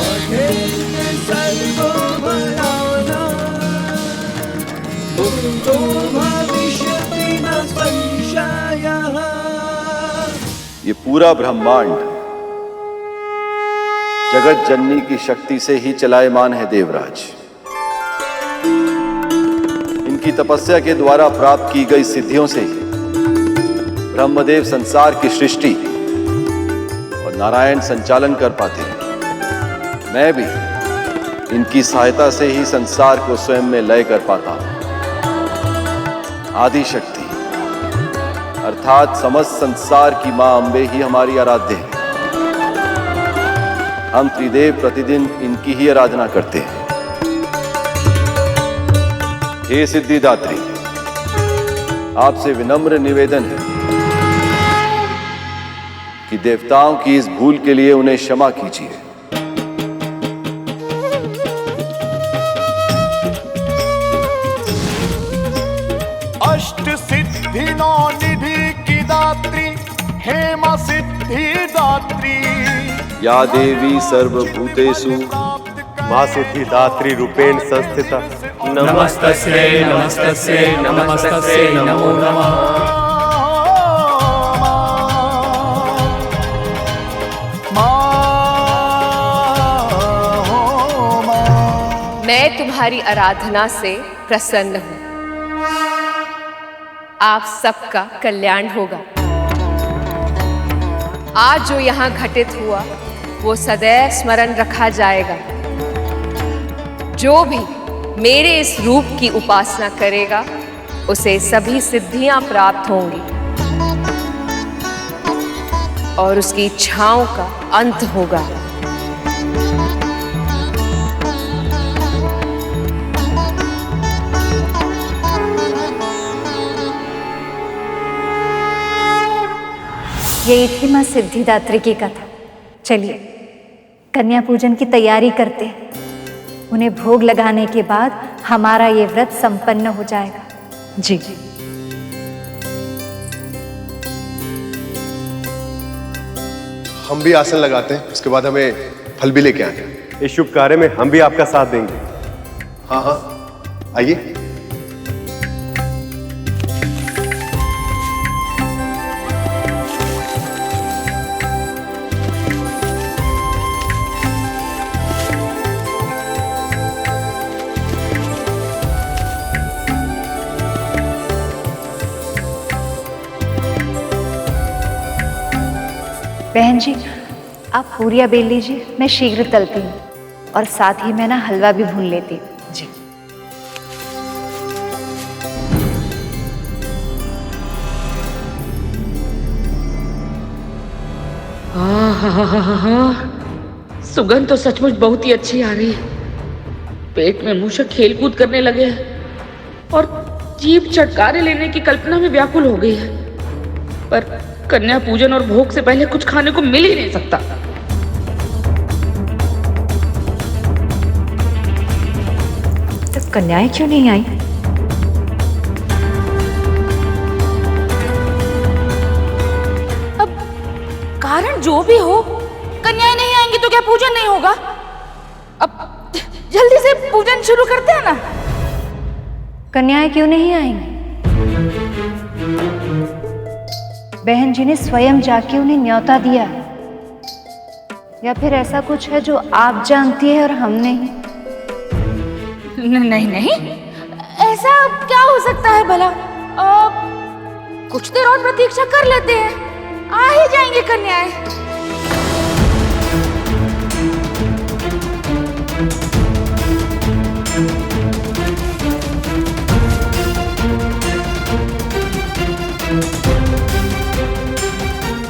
अखेते सर्वो भयानः मुक्तो भविष्यति न संशयः।
ये पूरा ब्रह्मांड जगत जननी की शक्ति से ही चलायमान है देवराज। इनकी तपस्या के द्वारा प्राप्त की गई सिद्धियों से ही ब्रह्मदेव संसार की सृष्टि और नारायण संचालन कर पाते हैं। मैं भी इनकी सहायता से ही संसार को स्वयं में लय कर पाता हूं। आदि शक्ति अर्थात समस्त संसार की मां अम्बे ही हमारी आराध्य है। हम त्रिदेव प्रतिदिन इनकी ही आराधना करते हैं। हे सिद्धिदात्री, आपसे विनम्र निवेदन है कि देवताओं की इस भूल के लिए उन्हें क्षमा कीजिए।
सिद्धिदात्री
या देवी सर्वभूतेषु माँ सिद्धिदात्री रूपेण संस्थिता
नमस्तस्यै नमस्तस्यै नमस्तस्यै नमो नमः।
मैं तुम्हारी आराधना से प्रसन्न हूँ। आप सबका कल्याण होगा। आज जो यहाँ घटित हुआ वो सदैव स्मरण रखा जाएगा। जो भी मेरे इस रूप की उपासना करेगा उसे सभी सिद्धियां प्राप्त होंगी और उसकी इच्छाओं का अंत होगा।
यही थी माँ सिद्धिदात्री की कथा। चलिए कन्या पूजन की तैयारी करते हैं। उन्हें भोग लगाने के बाद हमारा ये व्रत संपन्न हो जाएगा।
जी
हम भी आसन लगाते हैं, उसके बाद हमें फल भी लेके आए।
इस शुभ कार्य में हम भी आपका साथ देंगे।
हाँ हाँ आइए।
बहन जी आप पूरियाँ बेल लीजिए, मैं शीघ्र तलती हूँ और साथ ही मैं ना हलवा भी भून लेती हूँ।
जी
सुगंध तो सचमुच बहुत ही अच्छी आ रही है। पेट में मूषक खेल कूद करने लगे हैं और जीभ चटकारे लेने की कल्पना में व्याकुल हो गई है। पर कन्या पूजन और भोग से पहले कुछ खाने को मिल ही नहीं सकता।
तो कन्याएं क्यों नहीं आई?
अब कारण जो भी हो, कन्याएं नहीं आएंगी तो क्या पूजन नहीं होगा? अब जल्दी से पूजन शुरू करते हैं ना।
कन्याएं क्यों नहीं आएंगी? बहन जी ने स्वयं जाके उन्हें न्योता दिया है, या फिर ऐसा कुछ है जो आप जानती है और हम नहीं?
नहीं नहीं, ऐसा क्या हो सकता है भला? कुछ देर और प्रतीक्षा कर लेते हैं, आ ही जाएंगे कन्याएं।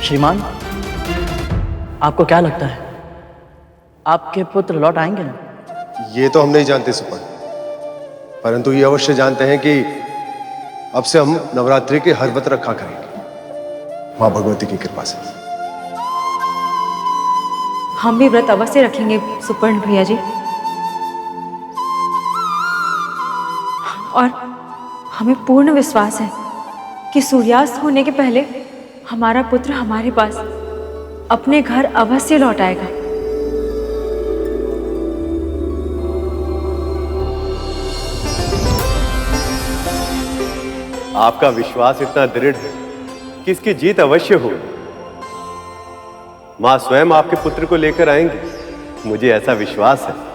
श्रीमान, आपको क्या लगता है आपके पुत्र लौट आएंगे ना?
ये तो हम नहीं जानते सुपन, परंतु ये अवश्य जानते हैं कि अब से हम नवरात्रि के हर व्रत रखा करेंगे मां भगवती की कृपा से।
हम भी व्रत अवश्य रखेंगे सुपर्ण भैया जी। और हमें पूर्ण विश्वास है कि सूर्यास्त होने के पहले हमारा पुत्र हमारे पास अपने घर अवश्य लौट आएगा।
आपका विश्वास इतना दृढ़ है कि इसकी जीत अवश्य होगी। मां स्वयं आपके पुत्र को लेकर आएंगे, मुझे ऐसा विश्वास है।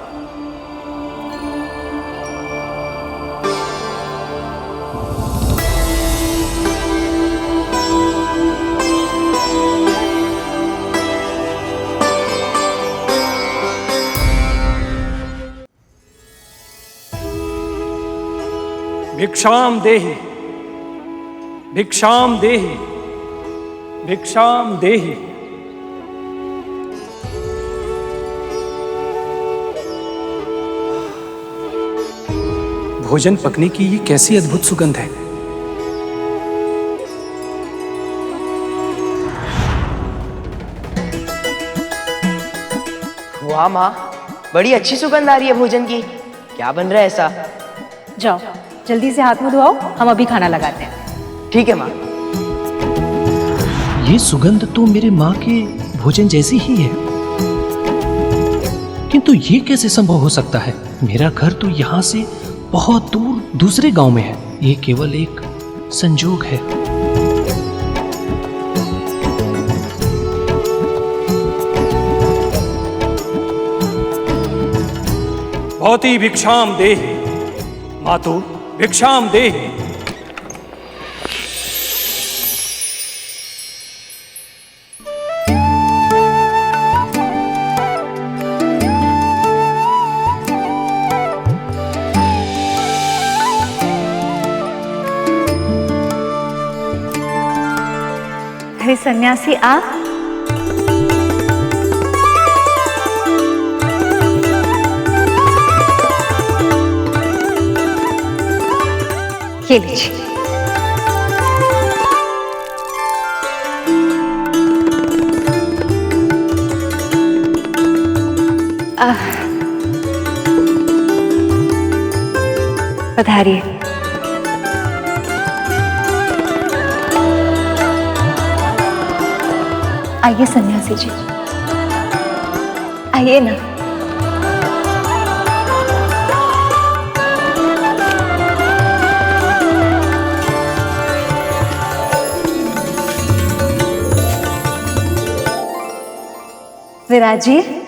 भिक्षाम देहि भिक्षाम देहि भिक्षाम देहि। भोजन पकने की ये कैसी अद्भुत सुगंध है।
वाह माँ, बड़ी अच्छी सुगंध आ रही है भोजन की। क्या बन रहा है ऐसा?
जाओ जल्दी से हाथ मुंह धोआओ, हम अभी खाना लगाते हैं।
ठीक है माँ।
ये सुगंध तो मेरे माँ के भोजन जैसी ही है, किंतु ये कैसे संभव हो सकता है? मेरा घर तो यहाँ से बहुत दूर दूसरे गांव में है। ये केवल एक संजोग है।
भवती भिक्षाम देहि मातु भिक्षाम देहि।
अरे सन्यासी आप, ये लीजिए। पधारिए। आइए सन्यासी जी, आइए ना। विराजिए।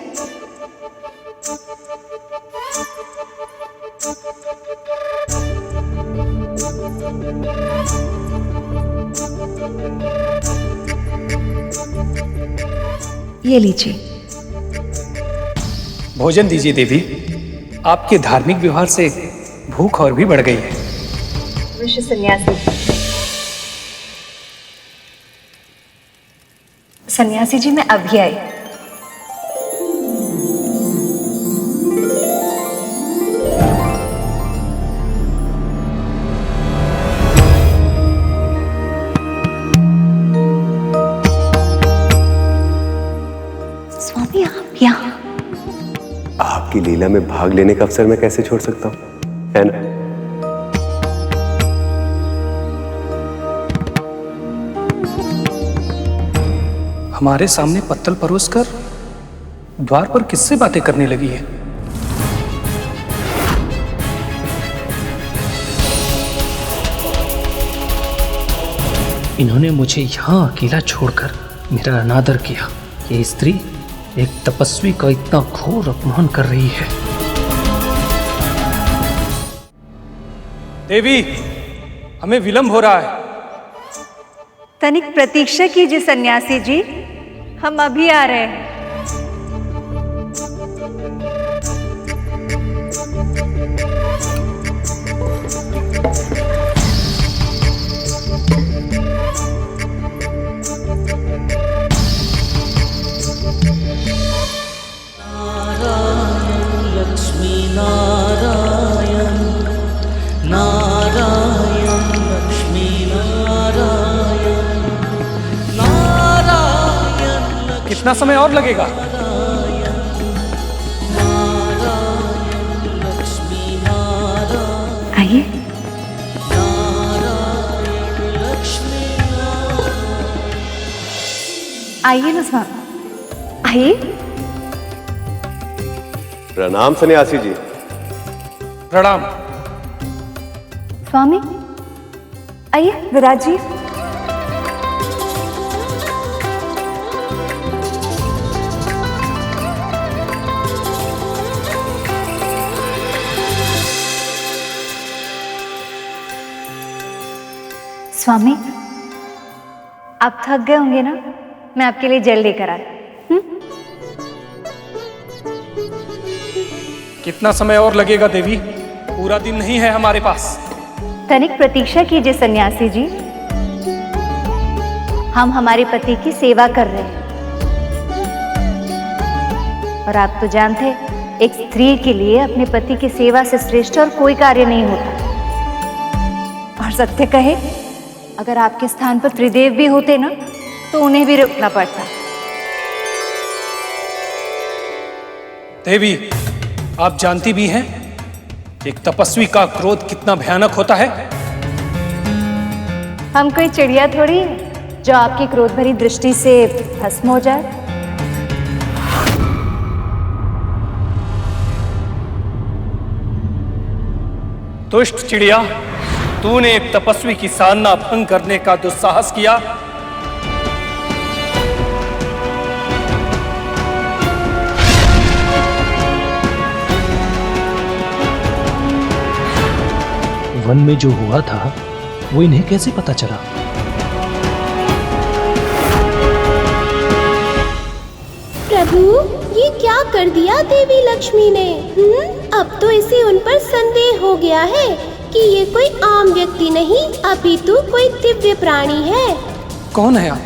ये लीजिए।
भोजन दीजिए देवी। आपके धार्मिक व्यवहार से भूख और भी बढ़ गई है।
ऋषि सन्यासी। सन्यासी जी, मैं अभी आई। स्वामी आप यहाँ?
आपकी लीला में भाग लेने का अवसर मैं कैसे छोड़ सकता हूं, है ना?
हमारे सामने पत्तल परोसकर द्वार पर किससे बातें करने लगी है?
इन्होंने मुझे यहाँ अकेला छोड़कर मेरा अनादर किया। ये स्त्री एक तपस्वी का इतना घोर अपमान कर रही है।
देवी, हमें विलंब हो रहा है।
तनिक प्रतीक्षा कीजिए सन्यासी जी, हम अभी आ रहे हैं।
कितना समय और लगेगा?
आइए। आइए ना स्वामी, आइए।
प्रणाम सन्यासी जी।
प्रणाम।
स्वामी आइए, विराजिए। स्वामी आप थक गए होंगे ना, मैं आपके लिए जल लेकर आई।
कितना समय और लगेगा देवी? पूरा दिन नहीं है हमारे पास।
तनिक प्रतीक्षा कीजिए सन्यासी जी, हम हमारे पति की सेवा कर रहे हैं। और आप तो जानते हैं, एक स्त्री के लिए अपने पति की सेवा से श्रेष्ठ और कोई कार्य नहीं होता। और सत्य कहे, अगर आपके स्थान पर त्रिदेव भी होते ना, तो उन्हें भी रुकना पड़ता।
देवी, आप जानती भी हैं एक तपस्वी का क्रोध कितना भयानक होता है।
हम कोई चिड़िया थोड़ी, जो आपकी क्रोध भरी दृष्टि से भस्म हो जाए।
दुष्ट चिड़िया, तूने एक तपस्वी की साधना भंग करने का दुस्साहस किया।
वन में जो हुआ था वो इन्हें कैसे पता चला?
प्रभु, ये क्या कर दिया देवी लक्ष्मी ने? अब तो इसे उन पर संदेह हो गया है कि ये कोई आम व्यक्ति नहीं अपितु कोई दिव्य प्राणी है।
कौन है आप?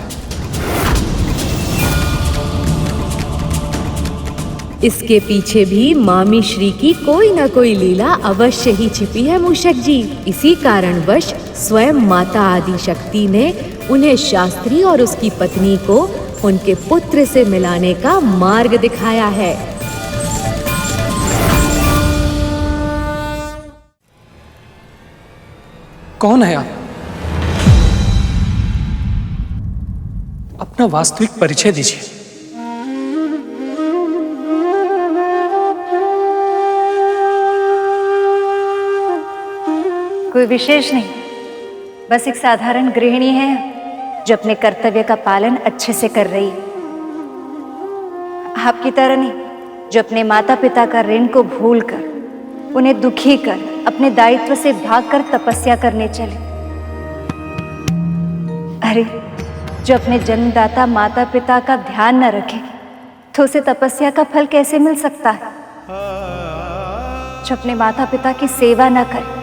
इसके पीछे भी मामी श्री की कोई न कोई लीला अवश्य ही छिपी है मूषक जी। इसी कारणवश स्वयं माता आदि शक्ति ने उन्हें शास्त्री और उसकी पत्नी को उनके पुत्र से मिलाने का मार्ग दिखाया है।
कौन है आप? अपना वास्तविक परिचय दीजिए।
कोई विशेष नहीं, बस एक साधारण गृहिणी है जो अपने कर्तव्य का पालन अच्छे से कर रही है। आपकी तरह नहीं, जो अपने माता पिता का ऋण को भूलकर, उन्हें दुखी कर, अपने दायित्व से भागकर तपस्या करने चले। अरे, जो अपने जन्मदाता माता पिता का ध्यान न रखे तो उसे तपस्या का फल कैसे मिल सकता है? जो अपने माता पिता की सेवा न करे,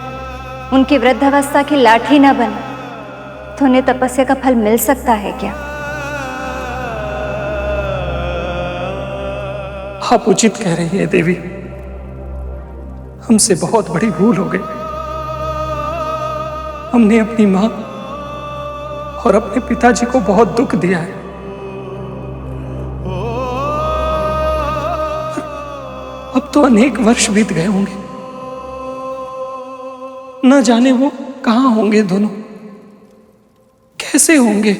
उनकी वृद्धावस्था की लाठी न बने, तो उन्हें तपस्या का फल मिल सकता है क्या?
आप उचित कह रही हैं देवी, हमसे बहुत बड़ी भूल हो गई। हमने अपनी मां और अपने पिताजी को बहुत दुख दिया है। अब तो अनेक वर्ष बीत गए होंगे, न जाने वो कहां होंगे दोनों, कैसे होंगे।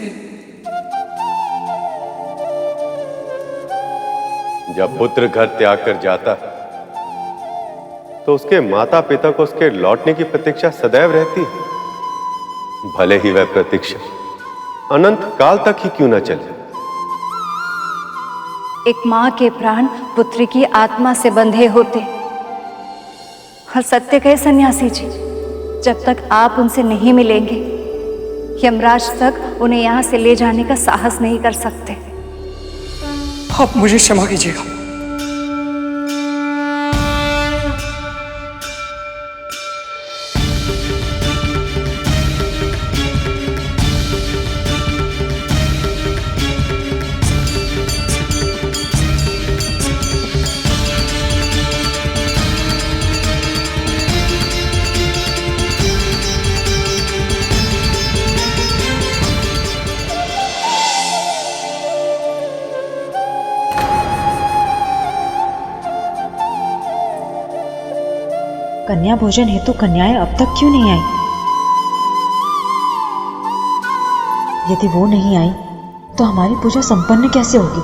जब पुत्र घर त्याग कर जाता तो उसके माता पिता को उसके लौटने की प्रतीक्षा सदैव रहती है, भले ही वह प्रतीक्षा अनंत काल तक ही क्यों न चले।
एक मां के प्राण पुत्री की आत्मा से बंधे होते। और सत्य कहे सन्यासी जी, जब तक आप उनसे नहीं मिलेंगे, यमराज तक उन्हें यहां से ले जाने का साहस नहीं कर सकते।
आप मुझे क्षमा कीजिएगा।
कन्या भोजन हेतु कन्याएं अब तक क्यों नहीं आई? यदि वो नहीं आई तो हमारी पूजा संपन्न कैसे होगी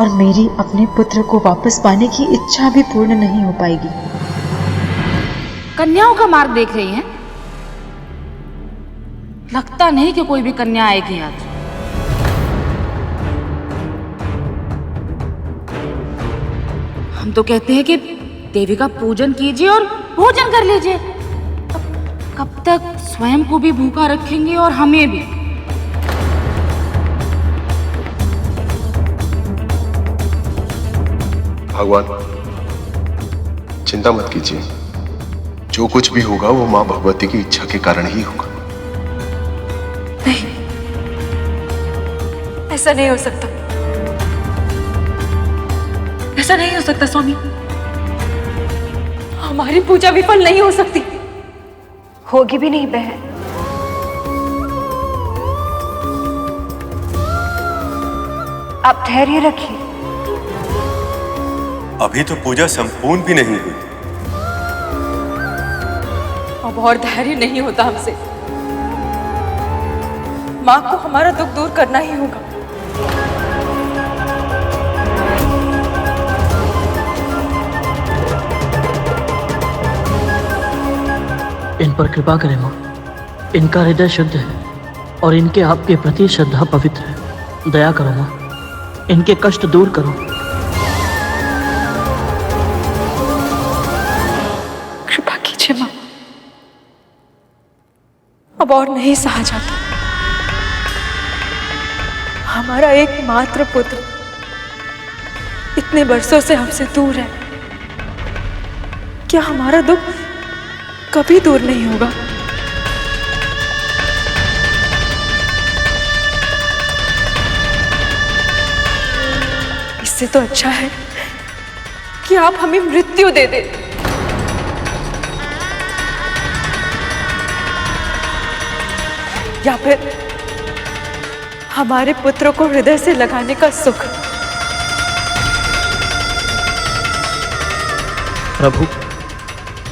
और मेरी अपने पुत्र को वापस पाने की इच्छा भी पूर्ण नहीं हो पाएगी।
कन्याओं का मार्ग देख रही हैं? लगता नहीं कि कोई भी कन्या आएगी आज। हम तो कहते हैं कि देवी का पूजन कीजिए और भोजन कर लीजिए। कब तक स्वयं को भी भूखा रखेंगे और हमें भी।
भगवान, चिंता मत कीजिए, जो कुछ भी होगा वो मां भगवती की इच्छा के कारण ही होगा।
नहीं, ऐसा नहीं हो सकता। ऐसा नहीं हो सकता स्वामी। हमारी पूजा विफल नहीं हो सकती। होगी भी नहीं बहन। आप धैर्य रखिए।
अभी तो पूजा संपूर्ण भी नहीं हुई।
अब और धैर्य नहीं होता हमसे।
माँ को हमारा दुख दूर करना ही होगा।
इन पर कृपा करें माँ। इनका हृदय शुद्ध है और इनके आपके प्रति श्रद्धा पवित्र है। दया करो माँ, इनके कष्ट दूर करो।
कृपा कीजिए माँ, अब और नहीं सहा जाता। हमारा एकमात्र पुत्र इतने बरसों से हमसे दूर है। क्या हमारा दुख कभी दूर नहीं होगा? इससे तो अच्छा है कि आप हमें मृत्यु दे दें। या फिर हमारे पुत्रों को हृदय से लगाने का सुख।
प्रभु,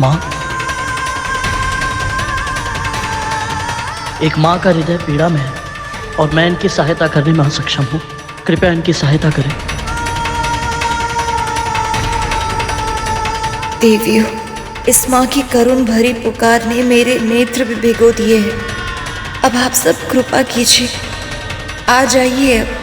माँ, एक माँ का हृदय पीड़ा में है और मैं इनकी सहायता करने में असक्षम हूँ। कृपया इनकी सहायता करें।
देवियों, इस माँ की करुण भरी पुकार ने मेरे नेत्र भी भिगो दिए हैं। अब आप सब कृपा कीजिए, आ जाइए अब।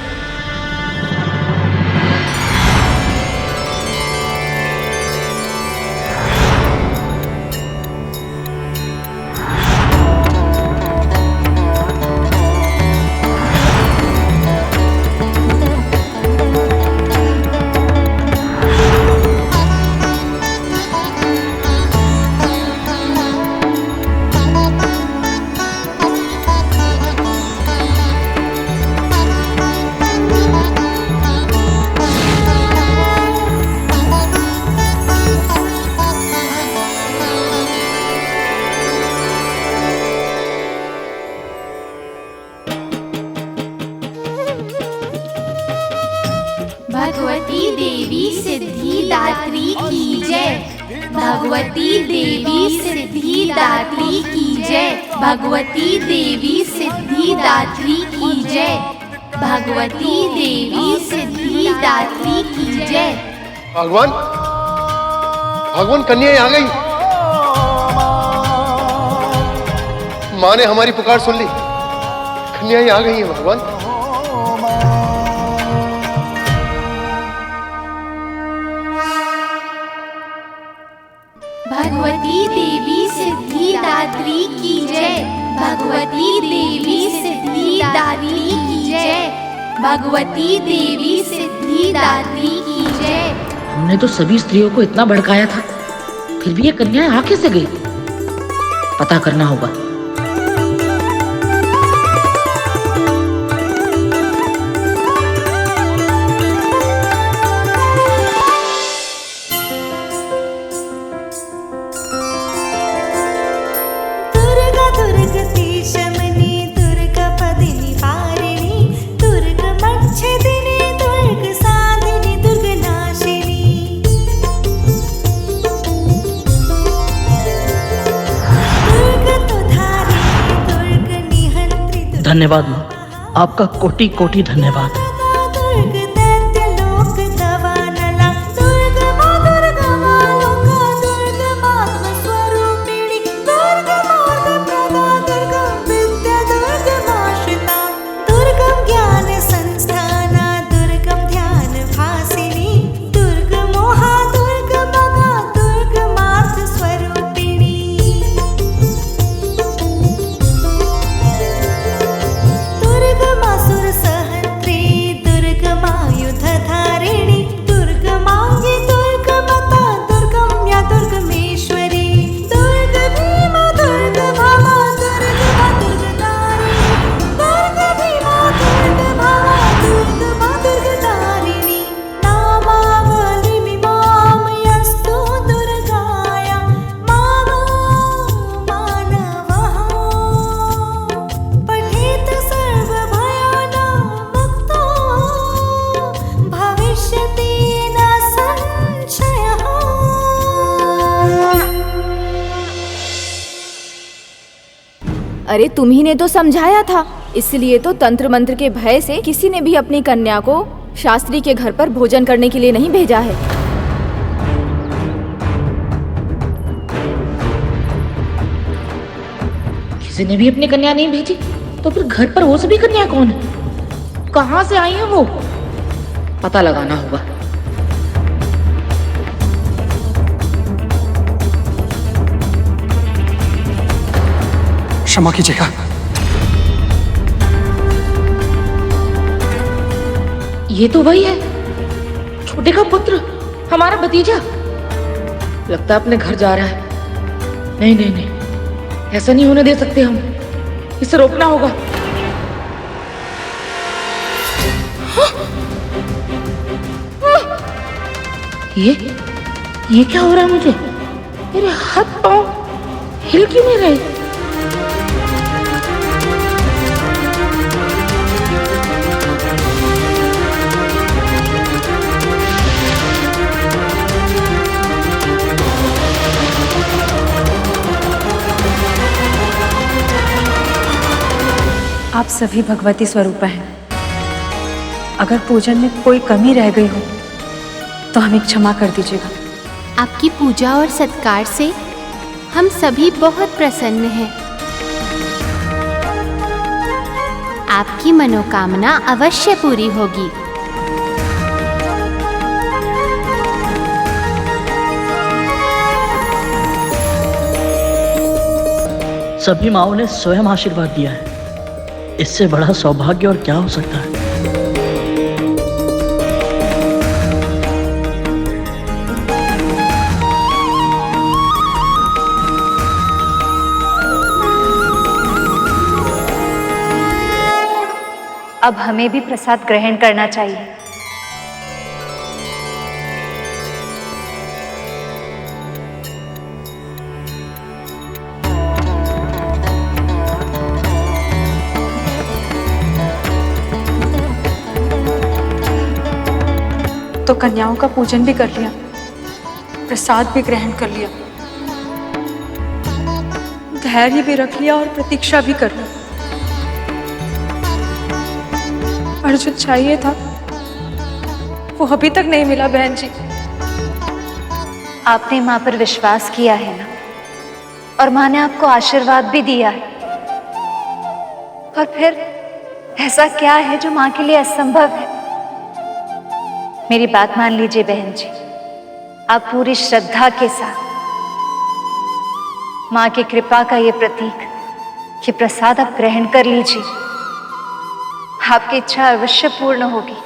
भगवती देवी सिद्धिदात्री की जय। भगवती देवी सिद्धिदात्री की जय। भगवती देवी सिद्धिदात्री की जय। भगवती देवी सिद्धिदात्री की जय।
भगवान, भगवान, कन्या आ गई। माँ ने हमारी पुकार सुन ली। कन्या आ गई है भगवान।
भगवती देवी सिद्धिदात्री की जय। भगवती देवी सिद्धिदात्री की जय। भगवती देवी सिद्धिदात्री की जय।
हमने तो सभी स्त्रियों को इतना भड़काया था, फिर भी ये कन्याएं आ कैसे गई? पता करना होगा।
धन्यवाद माँ, आपका कोटि कोटि धन्यवाद।
अरे तुम्ही ने तो समझाया था,
इसलिए तो तंत्र मंत्र के भय से किसी ने भी अपनी कन्या को शास्त्री के घर पर भोजन करने के लिए नहीं भेजा है।
किसी ने भी अपनी कन्या नहीं भेजी, तो फिर घर पर वो सभी कन्या कौन है? कहाँ से आई है वो? पता लगाना होगा।
क्षमा कीजिएगा।
ये तो वही है, छोटे का पुत्र, हमारा भतीजा। लगता है अपने घर जा रहा है। नहीं नहीं नहीं, ऐसा नहीं होने दे सकते हम, इसे रोकना होगा। ये क्या हो रहा है मुझे? मेरे हाथ पांव हिल क्यों नहीं रहे?
आप सभी भगवती स्वरूप हैं। अगर पूजन में कोई कमी रह गई हो तो हमें क्षमा कर दीजिएगा।
आपकी पूजा और सत्कार से हम सभी बहुत प्रसन्न हैं। आपकी मनोकामना अवश्य पूरी होगी।
सभी माँओं ने स्वयं आशीर्वाद दिया है, इससे बड़ा सौभाग्य और क्या हो सकता है।
अब हमें भी प्रसाद ग्रहण करना चाहिए।
तो कन्याओं का पूजन भी कर लिया, प्रसाद भी ग्रहण कर लिया, धैर्य भी रख लिया और प्रतीक्षा भी कर ली। और जो चाहिए था वो अभी तक नहीं मिला बहन जी।
आपने माँ पर विश्वास किया है ना, और माँ ने आपको आशीर्वाद भी दिया है। और फिर ऐसा क्या है जो माँ के लिए असंभव है? मेरी बात मान लीजिए बहन जी, आप पूरी श्रद्धा के साथ माँ की कृपा का ये प्रतीक, ये प्रसाद आप ग्रहण कर लीजिए। आपकी इच्छा अवश्य पूर्ण होगी।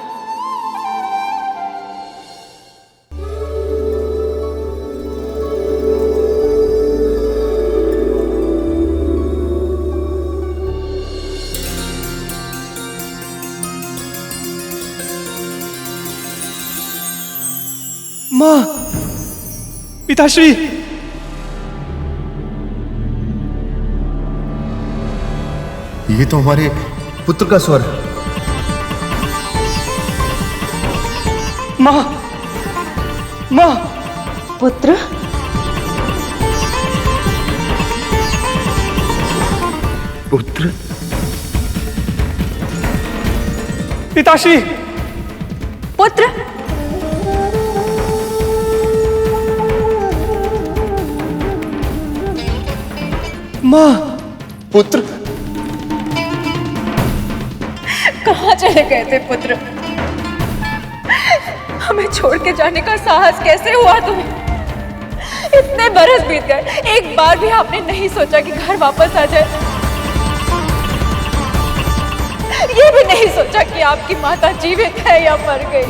माँ, पिताश्री,
ये तो हमारे पुत्र का स्वर है।
माँ, माँ,
पुत्र,
पुत्र,
पिताश्री,
पुत्र,
माँ,
पुत्र,
कहाँ चले गए थे पुत्र? हमें छोड़ के जाने का साहस कैसे हुआ तुम्हें? इतने बरस बीत गए, एक बार भी आपने नहीं सोचा कि घर वापस आ जाए। ये भी नहीं सोचा कि आपकी माता जीवित है या मर गई।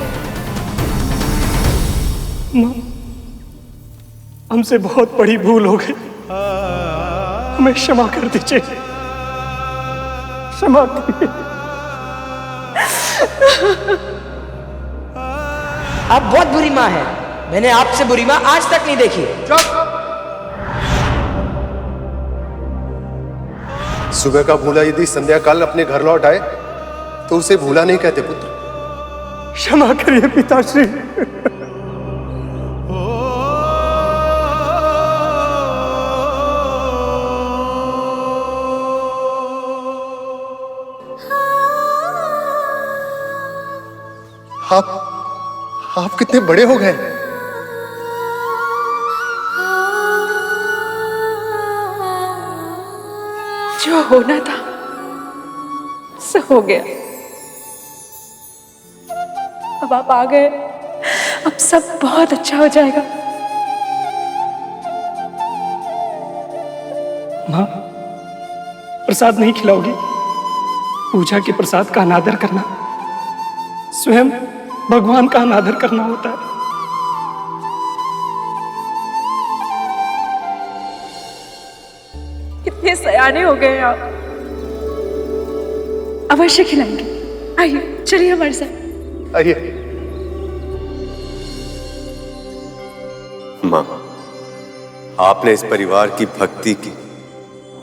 माँ, हमसे बहुत बड़ी भूल हो गई, हमें क्षमा कर दीजिए, क्षमा कीजिए।
आप बहुत बुरी माँ है, मैंने आपसे बुरी माँ आज तक नहीं देखी।
सुबह का भूला यदि संध्या काल अपने घर लौट आए तो उसे भूला नहीं कहते पुत्र।
क्षमा करिए पिताश्री।
आप कितने बड़े हो गए।
जो होना था सब हो गया। अब आप आ गए, अब सब बहुत अच्छा हो जाएगा।
माँ, प्रसाद नहीं खिलाओगी? पूजा के प्रसाद का अनादर करना स्वयं भगवान का अनादर करना होता है।
कितने सयाने हो गए आप। अवश्य खिलाएंगे। आइए, चलिए हमारे साथ।
आइए।
माँ, आपने इस परिवार की भक्ति की,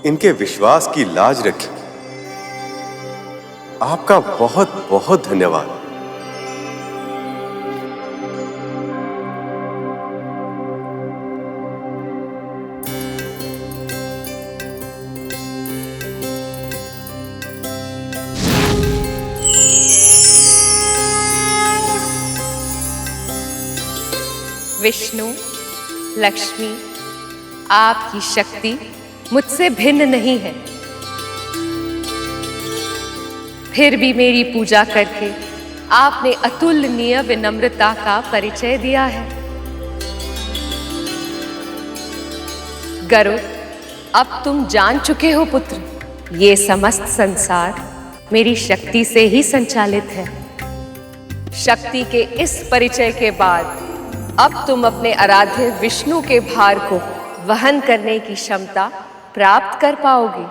इनके विश्वास की लाज रखी। आपका बहुत बहुत धन्यवाद।
विष्णु, लक्ष्मी, आपकी शक्ति मुझसे भिन्न नहीं है। फिर भी मेरी पूजा करके आपने अतुलनीय विनम्रता का परिचय दिया है। गरुड़, अब तुम जान चुके हो पुत्र, ये समस्त संसार मेरी शक्ति से ही संचालित है। शक्ति के इस परिचय के बाद अब तुम अपने आराध्य विष्णु के भार को वहन करने की क्षमता प्राप्त कर पाओगे।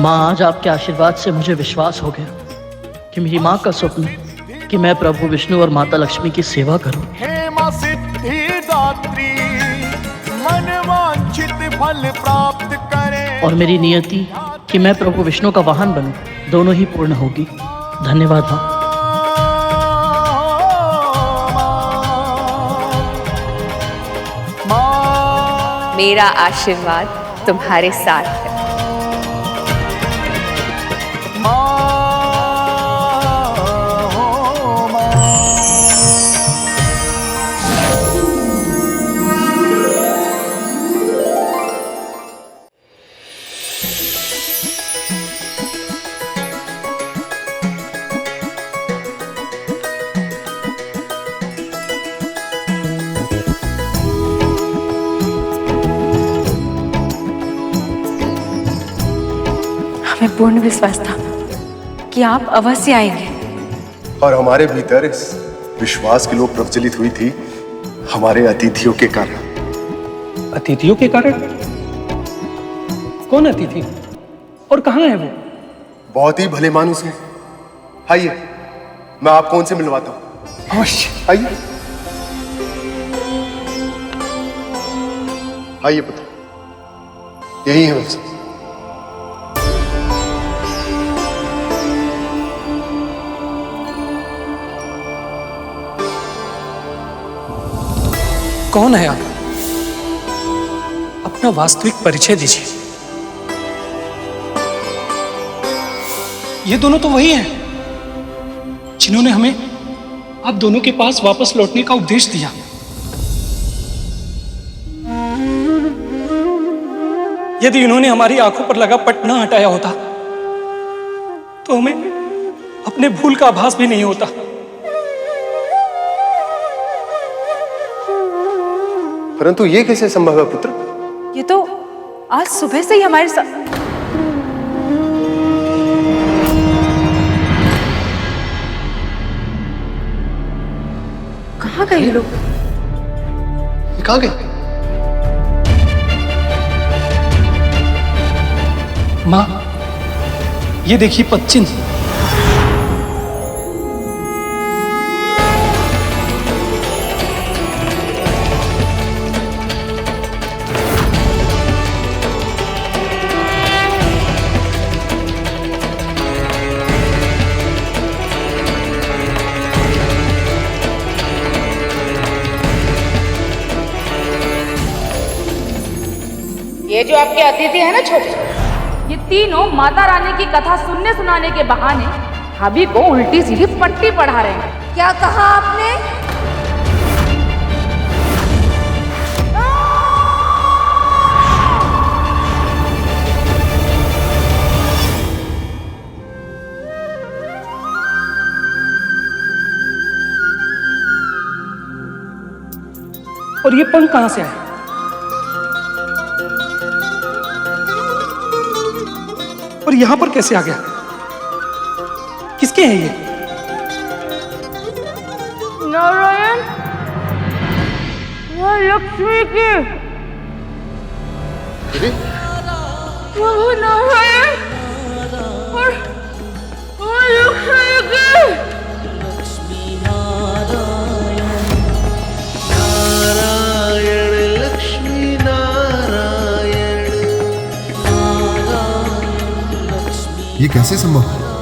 माँ, आज आपके आशीर्वाद से मुझे विश्वास हो गया कि मेरी माँ का स्वप्न कि मैं प्रभु विष्णु और माता लक्ष्मी की सेवा करूं।
हे मां सिद्धिदात्री, मनवांछित फल प्राप्त करे।
और मेरी नियति कि मैं प्रभु विष्णु का वाहन बनूं, दोनों ही पूर्ण होगी। धन्यवाद माँ।
मेरा आशीर्वाद तुम्हारे साथ है।
हमें पूर्ण विश्वास था कि आप अवश्य आएंगे।
और हमारे भीतर इस विश्वास की लोग प्रज्वलित हुई थी हमारे अतिथियों के कारण।
अतिथियों के कारण? कौन अतिथि और कहाँ है वो?
बहुत ही भले मानुस हैं। आइए, मैं आपको उनसे मिलवाता हूँ।
अवश्य।
आइए आइए पुत्र, यही है वंश।
कौन है आप? अपना वास्तविक परिचय दीजिए। ये दोनों तो वही हैं जिन्होंने हमें आप दोनों के पास वापस लौटने का उपदेश दिया। यदि इन्होंने हमारी आंखों पर लगा पट न हटाया होता तो हमें अपने भूल का आभास भी नहीं होता।
परंतु ये कैसे संभव है पुत्र?
ये तो आज सुबह से ही हमारे साथ। कहाँ गए लोग?
कहाँ गए?
माँ, ये देखिए पदचिन्ह।
ये जो आपके अतिथि है ना छोटे, ये तीनों माता रानी की कथा सुनने सुनाने के बहाने भाभी को उल्टी सीधी पट्टी पढ़ा रहे हैं।
क्या कहा आपने?
और ये पंख कहां से आया? और यहां पर कैसे आ गया? किसके हैं ये?
नारायण, यह लक्ष्मी की। प्रभु नारायण और लक्ष्मी की।
लक्ष्मी नारायण।
ये कैसे संभव है?